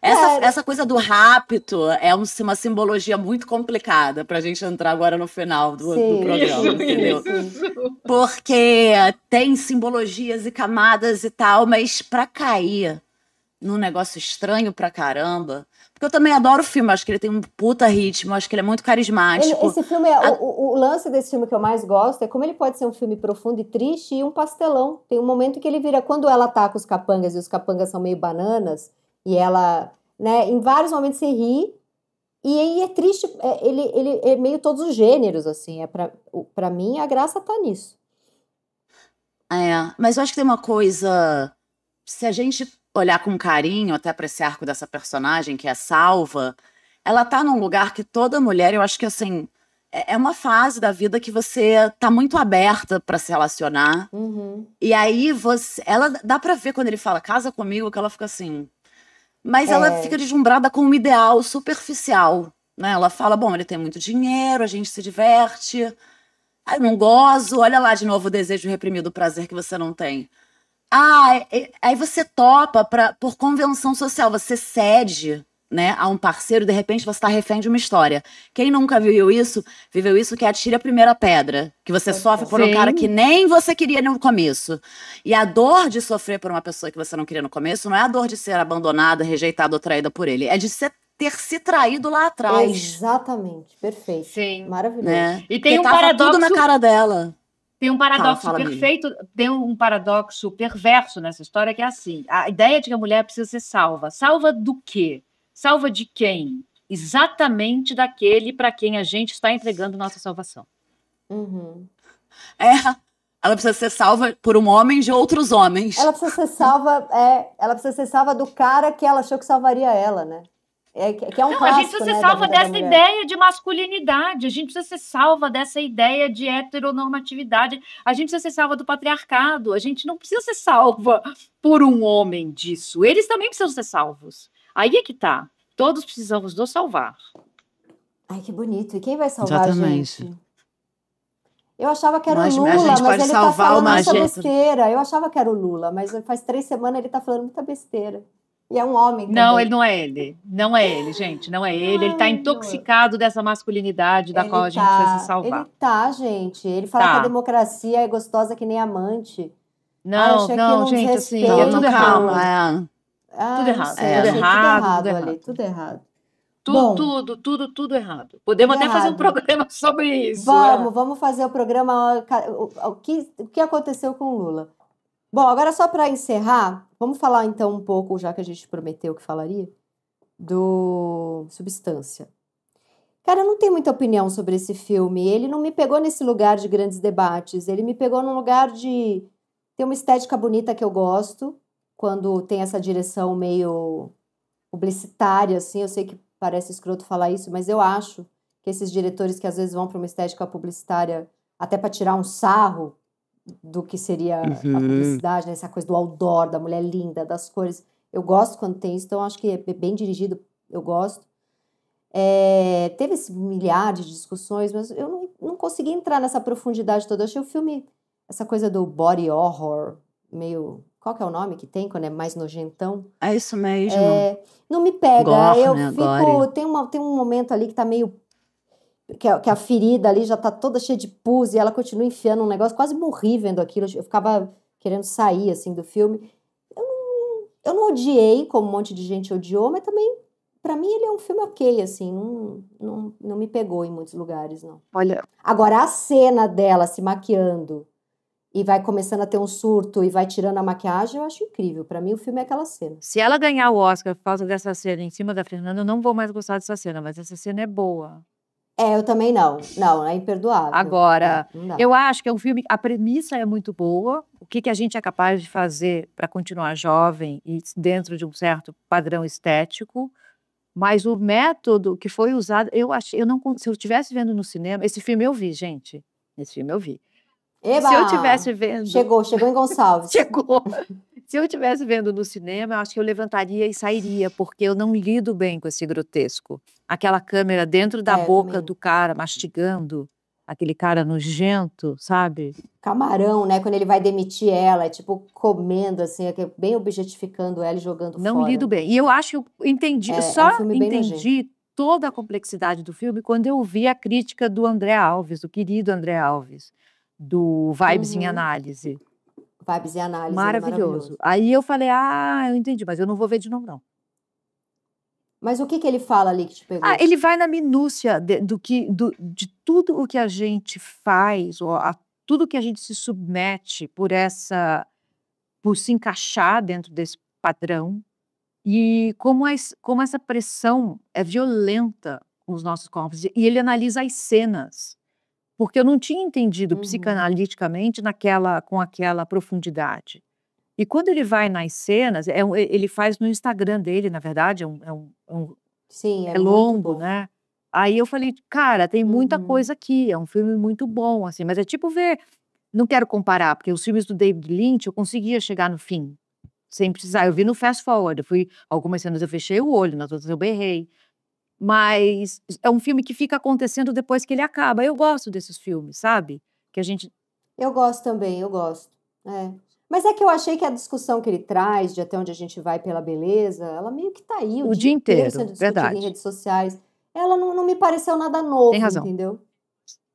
Speaker 2: Essa coisa do rapto é uma simbologia muito complicada pra gente entrar agora no final do programa, entendeu? Porque tem simbologias e camadas e tal, mas pra cair num negócio estranho pra caramba... Porque eu também adoro o filme, acho que ele tem um puta ritmo, acho que ele é muito carismático.
Speaker 1: Esse filme, o lance desse filme que eu mais gosto é como ele pode ser um filme profundo e triste e um pastelão. Tem um momento que ele vira, quando ela tá com os capangas e os capangas são meio bananas, e ela, né, em vários momentos se ri, e aí é triste, ele é meio todos os gêneros, assim, pra mim a graça tá nisso.
Speaker 2: Mas eu acho que tem uma coisa, se a gente olhar com carinho até para esse arco dessa personagem que é salva, ela tá num lugar que toda mulher, eu acho que assim, é uma fase da vida que você tá muito aberta para se relacionar.
Speaker 1: Uhum.
Speaker 2: E aí ela dá para ver quando ele fala casa comigo que ela fica assim, mas ela fica deslumbrada com um ideal superficial, né? Ela fala, bom, ele tem muito dinheiro, a gente se diverte, eu não gozo, olha lá de novo o desejo reprimido, o prazer que você não tem. Aí você topa por convenção social, você cede, né, a um parceiro, de repente você está refém de uma história. Quem nunca viveu isso, que atire a primeira pedra, que você sofre por um cara que nem você queria no começo. E a dor de sofrer por uma pessoa que você não queria no começo não é a dor de ser abandonada, rejeitada ou traída por ele, é de ter se traído lá atrás.
Speaker 1: Exatamente, perfeito.
Speaker 3: Sim.
Speaker 1: Maravilhoso.
Speaker 2: Né?
Speaker 3: E tem
Speaker 2: paradoxo tudo na cara dela.
Speaker 3: Tem um paradoxo perfeito, tem um paradoxo perverso nessa história que é assim, a ideia de que a mulher precisa ser salva. Salva do quê? Salva de quem? Exatamente daquele para quem a gente está entregando nossa salvação.
Speaker 1: Uhum.
Speaker 2: Ela precisa ser salva por um homem de outros homens.
Speaker 1: Ela precisa ser salva do cara que ela achou que salvaria ela, né? Que é um clássico,
Speaker 3: a gente precisa ser salva dessa ideia de masculinidade, a gente precisa ser salva dessa ideia de heteronormatividade, a gente precisa ser salva do patriarcado, a gente não precisa ser salva por um homem disso, eles também precisam ser salvos. Aí é que tá, todos precisamos nos salvar.
Speaker 1: Ai, que bonito, e quem vai salvar a gente? Eu achava que era o
Speaker 2: a
Speaker 1: Lula,
Speaker 2: gente
Speaker 1: mas
Speaker 2: pode
Speaker 1: ele tá
Speaker 2: salvar
Speaker 1: falando
Speaker 2: uma
Speaker 1: muita
Speaker 2: gente.
Speaker 1: besteira. Eu achava que era o Lula, mas faz 3 semanas ele tá falando muita besteira. E é um homem
Speaker 3: Não,
Speaker 1: também.
Speaker 3: ele não é ele. Não é ele, gente. Não é ele. Ele está
Speaker 1: Ai,
Speaker 3: intoxicado dessa masculinidade da qual a gente precisa se
Speaker 1: Ele
Speaker 3: salvar.
Speaker 1: tá, gente. Ele fala que a
Speaker 3: Tá.
Speaker 1: democracia é gostosa que nem amante. Ai,
Speaker 3: Não,
Speaker 1: achei
Speaker 3: não,
Speaker 1: aquilo um
Speaker 3: gente, assim,
Speaker 1: desrespeito.
Speaker 3: é tudo
Speaker 2: calma,
Speaker 3: errado.
Speaker 1: Ai,
Speaker 3: Tudo
Speaker 1: não
Speaker 3: errado.
Speaker 1: sei,
Speaker 2: É.
Speaker 1: achei
Speaker 3: Tudo errado, tudo
Speaker 1: ali,
Speaker 3: errado.
Speaker 1: tudo errado.
Speaker 3: Tudo,
Speaker 1: Bom,
Speaker 3: tudo errado. Podemos
Speaker 1: tudo
Speaker 3: até fazer um
Speaker 1: errado.
Speaker 3: programa sobre isso.
Speaker 1: Vamos fazer o programa, o que aconteceu com o Lula. Bom, agora só para encerrar, vamos falar então um pouco, já que a gente prometeu que falaria, do Substância. Cara, eu não tenho muita opinião sobre esse filme. Ele não me pegou nesse lugar de grandes debates. Ele me pegou num lugar de ter uma estética bonita que eu gosto, quando tem essa direção meio publicitária, assim. Eu sei que parece escroto falar isso, mas eu acho que esses diretores que às vezes vão para uma estética publicitária até para tirar um sarro do que seria a publicidade, né? Essa coisa do outdoor, da mulher linda, das cores. Eu gosto quando tem isso, então acho que é bem dirigido, eu gosto. Teve esse milhar de discussões, mas eu não consegui entrar nessa profundidade toda. Eu achei o filme, essa coisa do body horror, meio... Qual que é o nome que tem quando é mais nojentão?
Speaker 2: É isso mesmo.
Speaker 1: Não me pega.
Speaker 2: Gore,
Speaker 1: Eu
Speaker 2: né,
Speaker 1: fico...
Speaker 2: gore.
Speaker 1: Tem um momento ali que tá meio... Que a ferida ali já tá toda cheia de pus e ela continua enfiando um negócio. Quase morri vendo aquilo. Eu ficava querendo sair, assim, do filme. Eu não odiei, como um monte de gente odiou, mas também, pra mim, ele é um filme ok, assim. Não me pegou em muitos lugares, não.
Speaker 3: Olha,
Speaker 1: Agora, a cena dela se maquiando e vai começando a ter um surto e vai tirando a maquiagem, eu acho incrível. Pra mim, o filme é aquela cena.
Speaker 3: se ela ganhar o Oscar por causa dessa cena em cima da Fernanda, eu não vou mais gostar dessa cena, mas essa cena é boa.
Speaker 1: Eu também não. Não, é imperdoável.
Speaker 3: Agora,
Speaker 1: Não dá.
Speaker 3: eu acho que é um filme, a premissa é muito boa. O que a gente é capaz de fazer para continuar jovem e dentro de um certo padrão estético, mas o método que foi usado, eu não, se eu estivesse vendo no cinema, esse filme eu vi, gente. Esse filme eu vi.
Speaker 1: Eba!
Speaker 3: Se eu estivesse vendo.
Speaker 1: Chegou em Gonçalves.
Speaker 3: Chegou. Se eu estivesse vendo no cinema, eu acho que eu levantaria e sairia, porque eu não lido bem com esse grotesco. Aquela câmera dentro da
Speaker 1: eu
Speaker 3: boca
Speaker 1: também.
Speaker 3: do cara, mastigando, aquele cara nojento, sabe?
Speaker 1: Camarão, né? Quando ele vai demitir ela, é tipo comendo, assim, bem objetificando ela e jogando
Speaker 3: Não
Speaker 1: fora.
Speaker 3: lido bem. E eu acho que eu entendi, eu
Speaker 1: um
Speaker 3: só
Speaker 1: filme bem
Speaker 3: entendi toda a complexidade do filme quando eu vi a crítica do André Alves, do querido André Alves, do Vibes em Análise.
Speaker 1: Vibes em Análise,
Speaker 3: Maravilhoso. Aí eu falei, eu entendi, mas eu não vou ver de novo, não.
Speaker 1: Mas o que ele fala ali que te pegou?
Speaker 3: Ele vai na minúcia de tudo o que a gente faz, ou tudo que a gente se submete por se encaixar dentro desse padrão, e como essa pressão é violenta com os nossos corpos. E ele analisa as cenas, porque eu não tinha entendido psicanaliticamente com aquela profundidade. E quando ele vai nas cenas, ele faz no Instagram dele, na verdade,
Speaker 1: Sim,
Speaker 3: é longo,
Speaker 1: muito bom.
Speaker 3: né? Aí eu falei, cara, tem muita coisa aqui, é um filme muito bom, assim, mas é tipo ver, não quero comparar, porque os filmes do David Lynch eu conseguia chegar no fim, sem precisar, eu vi no fast forward, algumas cenas eu fechei o olho, nas outras eu berrei, mas é um filme que fica acontecendo depois que ele acaba. Eu gosto desses filmes, sabe? Que a gente...
Speaker 1: Eu gosto também, eu gosto. Mas é que eu achei que a discussão que ele traz, de até onde a gente vai pela beleza, ela meio que tá aí
Speaker 3: o dia inteiro,
Speaker 1: sendo discutida
Speaker 3: verdade.
Speaker 1: em redes sociais. Ela não me pareceu nada novo,
Speaker 3: Tem razão.
Speaker 1: entendeu?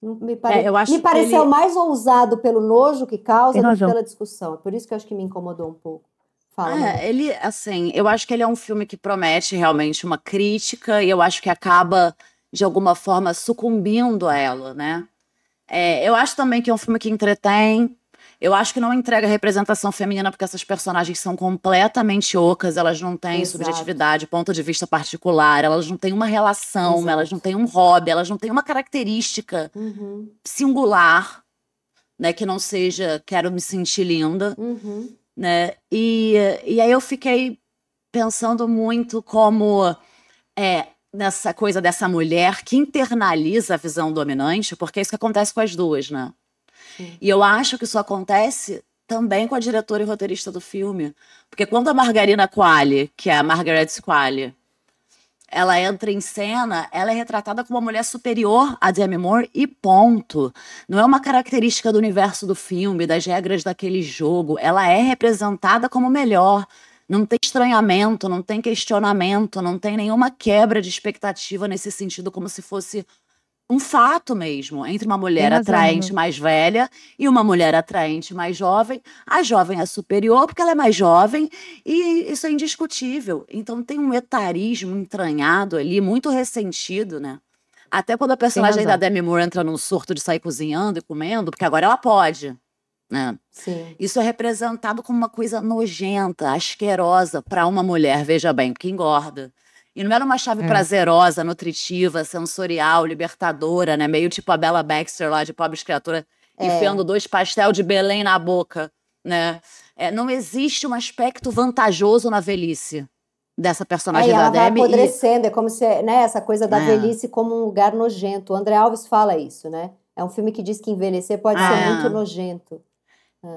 Speaker 2: Eu acho
Speaker 1: me pareceu mais ousado pelo nojo que causa
Speaker 3: Tem
Speaker 1: do que
Speaker 3: razão.
Speaker 1: pela discussão. É por isso que eu acho que me incomodou um pouco. Fala,
Speaker 2: Ele, assim, eu acho que ele é um filme que promete realmente uma crítica e eu acho que acaba, de alguma forma, sucumbindo a ela, né? Eu acho também que é um filme que entretém. Eu acho que não entrega representação feminina porque essas personagens são completamente ocas, elas não têm subjetividade, ponto de vista particular, elas não têm uma relação, elas não têm um hobby, elas não têm uma característica singular, né, que não seja quero me sentir linda, né? E aí eu fiquei pensando muito como nessa coisa dessa mulher que internaliza a visão dominante, porque é isso que acontece com as duas, né? E eu acho que isso acontece também com a diretora e roteirista do filme. Porque quando a Margarina Qualley, que é a Margaret Qualley, ela entra em cena, ela é retratada como uma mulher superior a Demi Moore e ponto. Não é uma característica do universo do filme, das regras daquele jogo. Ela é representada como melhor. Não tem estranhamento, não tem questionamento, não tem nenhuma quebra de expectativa nesse sentido, como se fosse um fato mesmo, entre uma mulher
Speaker 3: razão,
Speaker 2: atraente mais velha e uma mulher atraente mais jovem. A jovem é superior porque ela é mais jovem e isso é indiscutível. Então tem um etarismo entranhado ali, muito ressentido, né? Até quando a personagem da
Speaker 3: razão.
Speaker 2: Demi Moore entra num surto de sair cozinhando e comendo, porque agora ela pode, né?
Speaker 1: Sim.
Speaker 2: Isso é representado como uma coisa nojenta, asquerosa para uma mulher, veja bem, que engorda. E não era uma chave prazerosa, nutritiva, sensorial, libertadora, né? Meio tipo a Bella Baxter lá de Pobres Criaturas, enfiando 2 pastel de Belém na boca, né? Não existe um aspecto vantajoso na velhice dessa personagem
Speaker 1: E
Speaker 2: da
Speaker 1: ela vai
Speaker 2: Demi.
Speaker 1: apodrecendo, é como se, né, essa coisa da velhice como um lugar nojento. O André Alves fala isso, né? É um filme que diz que envelhecer pode ser muito nojento.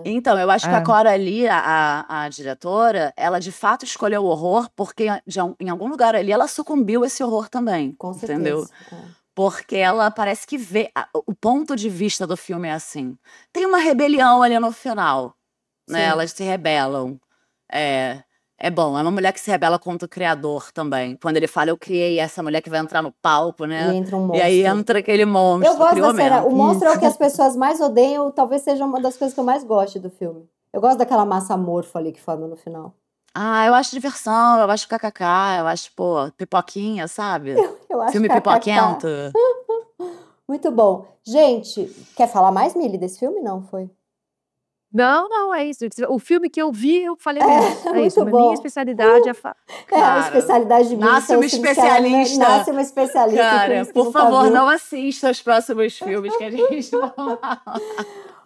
Speaker 2: Então, eu acho que a Coralie, a diretora, ela de fato escolheu o horror porque em algum lugar ali ela sucumbiu a esse horror também,
Speaker 1: Com
Speaker 2: entendeu?
Speaker 1: certeza.
Speaker 2: Porque ela parece que vê... O ponto de vista do filme é assim. Tem uma rebelião ali no final, né?
Speaker 1: Sim.
Speaker 2: Elas se rebelam. É bom, é uma mulher que se rebela contra o criador também. Quando ele fala, eu criei essa mulher que vai entrar no palco, né?
Speaker 1: E entra um monstro.
Speaker 2: E aí entra aquele monstro.
Speaker 1: Eu gosto
Speaker 2: criou
Speaker 1: da cena.
Speaker 2: mesmo.
Speaker 1: O monstro é o que as pessoas mais odeiam, talvez seja uma das coisas que eu mais gosto do filme. Eu gosto daquela massa amorfa ali que forma no final.
Speaker 2: Eu acho diversão, eu acho kkk, eu acho, pô, pipoquinha, sabe?
Speaker 1: Eu acho
Speaker 2: Filme
Speaker 1: kkk.
Speaker 2: pipoquento.
Speaker 1: Muito bom. Gente, quer falar mais, Mili, desse filme? Não, foi?
Speaker 3: Não, é isso. O filme que eu vi, eu falei mesmo. É isso.
Speaker 1: muito bom.
Speaker 3: Minha especialidade é...
Speaker 1: A especialidade de Mili
Speaker 2: Nasce
Speaker 1: são
Speaker 2: uma
Speaker 1: os filmes que ela, né,
Speaker 2: especialista.
Speaker 1: nasce uma especialista em
Speaker 2: Cara,
Speaker 1: filmes que
Speaker 2: por
Speaker 1: nunca
Speaker 2: favor,
Speaker 1: viu.
Speaker 2: não assista os próximos filmes que a gente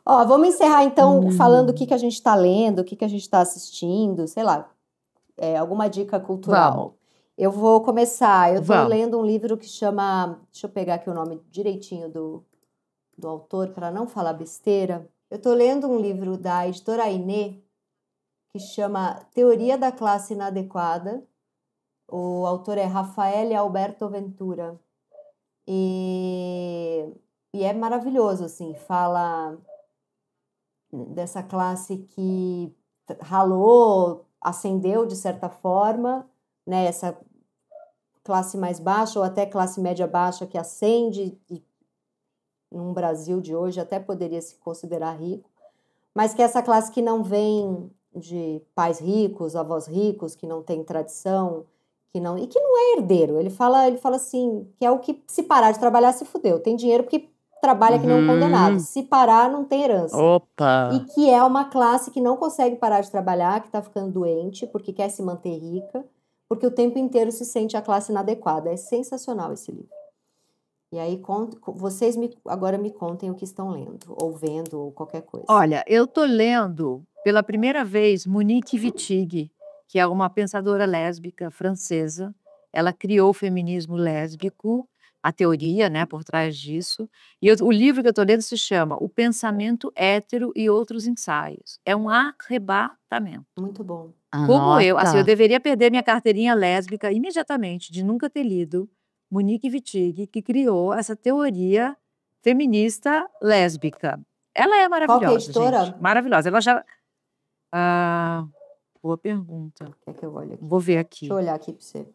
Speaker 1: Ó, vamos encerrar então falando o que a gente está lendo, o que a gente está assistindo, sei lá, alguma dica cultural.
Speaker 3: Vamos.
Speaker 1: Eu vou começar. Eu estou
Speaker 3: Vamos.
Speaker 1: lendo um livro que chama. Deixa eu pegar aqui o nome direitinho do autor para não falar besteira. Eu estou lendo um livro da editora Ainê que chama Teoria da Classe Inadequada. O autor é Rafael Alberto Ventura. E é maravilhoso, assim, fala dessa classe que ralou, ascendeu de certa forma, né, essa classe mais baixa ou até classe média baixa que ascende e num Brasil de hoje até poderia se considerar rico, mas que essa classe que não vem de pais ricos, avós ricos, que não tem tradição, que não é herdeiro. Ele fala assim, que é o que se parar de trabalhar se fudeu. Tem dinheiro porque trabalha que nem um condenado. Se parar, não tem herança.
Speaker 2: Opa!
Speaker 1: E que é uma classe que não consegue parar de trabalhar, que está ficando doente porque quer se manter rica, porque o tempo inteiro se sente a classe inadequada. É sensacional esse livro. E aí, vocês agora me contem o que estão lendo, ou vendo, ou qualquer coisa.
Speaker 3: Olha, eu estou lendo pela primeira vez Monique Wittig, que é uma pensadora lésbica francesa. Ela criou o feminismo lésbico, a teoria, né, por trás disso. E o livro que eu estou lendo se chama O Pensamento Hétero e Outros Ensaios. É um arrebatamento.
Speaker 1: Muito bom.
Speaker 3: Como eu, assim, eu deveria perder minha carteirinha lésbica imediatamente, de nunca ter lido Monique Wittig, que criou essa teoria feminista lésbica. Ela é maravilhosa,
Speaker 1: Qual que é a editora?
Speaker 3: gente. Maravilhosa. Ela já... boa pergunta.
Speaker 1: Quer que eu olhe aqui?
Speaker 3: Vou ver aqui.
Speaker 1: Deixa eu olhar aqui para você.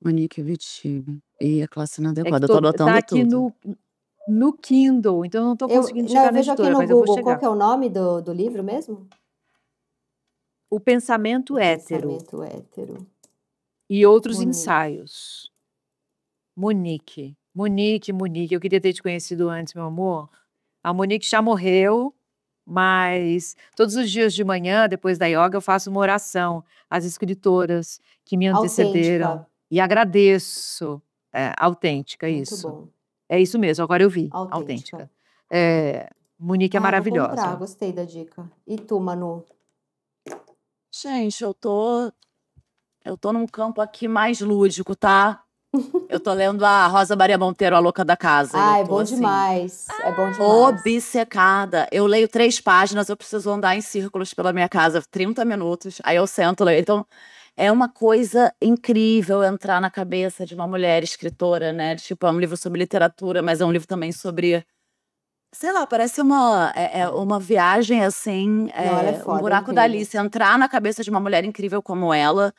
Speaker 2: Monique Wittig. E a classe
Speaker 3: É
Speaker 2: inadequada.
Speaker 3: que
Speaker 2: Eu tô anotando
Speaker 3: tá aqui
Speaker 2: tudo.
Speaker 3: no Kindle, então eu não estou conseguindo chegar
Speaker 1: eu
Speaker 3: na
Speaker 1: vejo aqui
Speaker 3: editora,
Speaker 1: no
Speaker 3: mas eu vou
Speaker 1: Google.
Speaker 3: chegar.
Speaker 1: Qual que é o nome do livro mesmo?
Speaker 3: O Pensamento Hétero
Speaker 1: Pensamento Hétero.
Speaker 3: e Outros
Speaker 1: Monique.
Speaker 3: Ensaios. Monique. Eu queria ter te conhecido antes, meu amor. A Monique já morreu, mas todos os dias de manhã, depois da yoga, eu faço uma oração às escritoras que me antecederam.
Speaker 1: Autêntica.
Speaker 3: E agradeço. Autêntica,
Speaker 1: Muito
Speaker 3: isso.
Speaker 1: bom.
Speaker 3: É isso mesmo, agora eu vi.
Speaker 1: Autêntica.
Speaker 3: Monique é
Speaker 1: Vou
Speaker 3: maravilhosa.
Speaker 1: comprar, gostei da dica. E tu, Manu?
Speaker 2: Gente, eu tô num campo aqui mais lúdico, tá? Eu tô lendo a Rosa Maria Monteiro, A Louca da Casa. e eu
Speaker 1: É
Speaker 2: tô,
Speaker 1: bom
Speaker 2: assim,
Speaker 1: demais. É bom demais.
Speaker 2: obcecada. Eu leio 3 páginas, eu preciso andar em círculos pela minha casa 30 minutos, aí eu sento, leio. Então, é uma coisa incrível entrar na cabeça de uma mulher escritora, né? Tipo, é um livro sobre literatura, mas é um livro também sobre sei lá, parece uma viagem, assim,
Speaker 1: Não, ela é foda,
Speaker 2: um buraco
Speaker 1: incrível.
Speaker 2: da Alice. Entrar na cabeça de uma mulher incrível como ela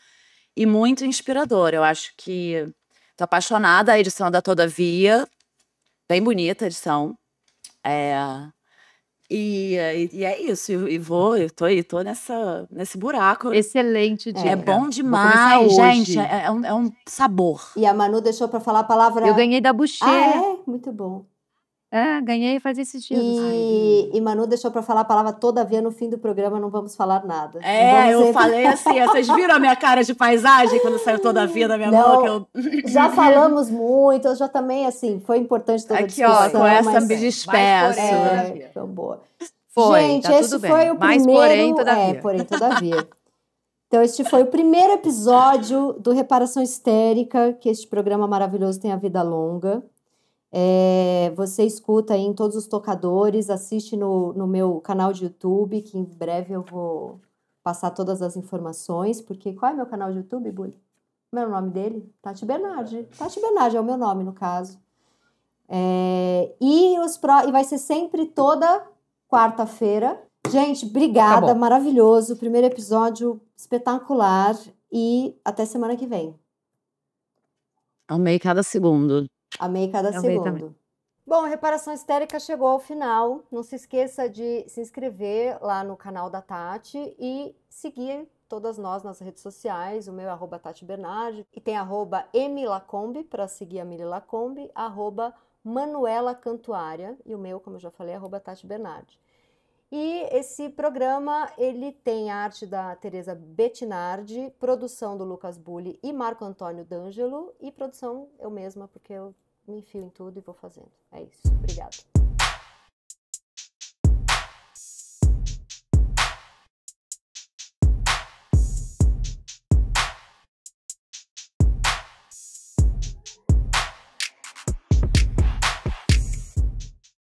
Speaker 2: e muito inspiradora. Eu acho que tô apaixonada. A edição da Todavia, bem bonita a edição. E é isso. Tô nesse buraco.
Speaker 3: Excelente dica.
Speaker 2: É bom
Speaker 3: Vou
Speaker 2: demais,
Speaker 3: começar
Speaker 2: gente.
Speaker 3: hoje.
Speaker 2: É um sabor.
Speaker 1: E a Manu deixou pra falar a palavra...
Speaker 3: Eu ganhei da Boucher.
Speaker 1: Ah, é? Muito bom.
Speaker 3: Ganhei faz esses dias.
Speaker 1: E Manu deixou pra falar a palavra todavia no fim do programa, não vamos falar nada.
Speaker 2: Eu falei assim, vocês viram a minha cara de paisagem quando saiu Todavia da minha mão?
Speaker 1: Já falamos muito, eu já também, assim, foi importante toda a discussão.
Speaker 2: Aqui, ó, com essa me despeço.
Speaker 1: Então, boa.
Speaker 3: Foi,
Speaker 1: gente,
Speaker 3: tá
Speaker 1: esse
Speaker 3: tudo
Speaker 1: foi
Speaker 3: bem.
Speaker 1: o
Speaker 3: Mas,
Speaker 1: primeiro...
Speaker 3: porém, todavia.
Speaker 1: Porém, todavia. Então, este foi o primeiro episódio do Reparação Histérica, que este programa maravilhoso tem a vida longa. Você escuta aí em todos os tocadores, assiste no meu canal de YouTube, que em breve eu vou passar todas as informações, porque qual é meu canal de YouTube, Bully? Como é o nome dele? Tati Bernardi. Tati Bernardi é o meu nome, no caso. E vai ser sempre toda quarta-feira. Gente, obrigada,
Speaker 3: Tá bom.
Speaker 1: maravilhoso. Primeiro episódio espetacular e até semana que vem.
Speaker 2: Amei cada segundo.
Speaker 1: Amei cada
Speaker 3: Amei
Speaker 1: segundo.
Speaker 3: também.
Speaker 1: Bom, Reparação Histérica chegou ao final. Não se esqueça de se inscrever lá no canal da Tati e seguir todas nós nas redes sociais. O meu é @Tati Bernardi e tem @emilacombe para seguir a Mili Lacombe, @Manuela Cantuária e o meu, como eu já falei, @Tati Bernardi. E esse programa, ele tem a arte da Tereza Bettinardi, produção do Lucas Bulli e Marco Antônio D'Angelo, e produção eu mesma, porque eu me enfio em tudo e vou fazendo. É isso. Obrigada.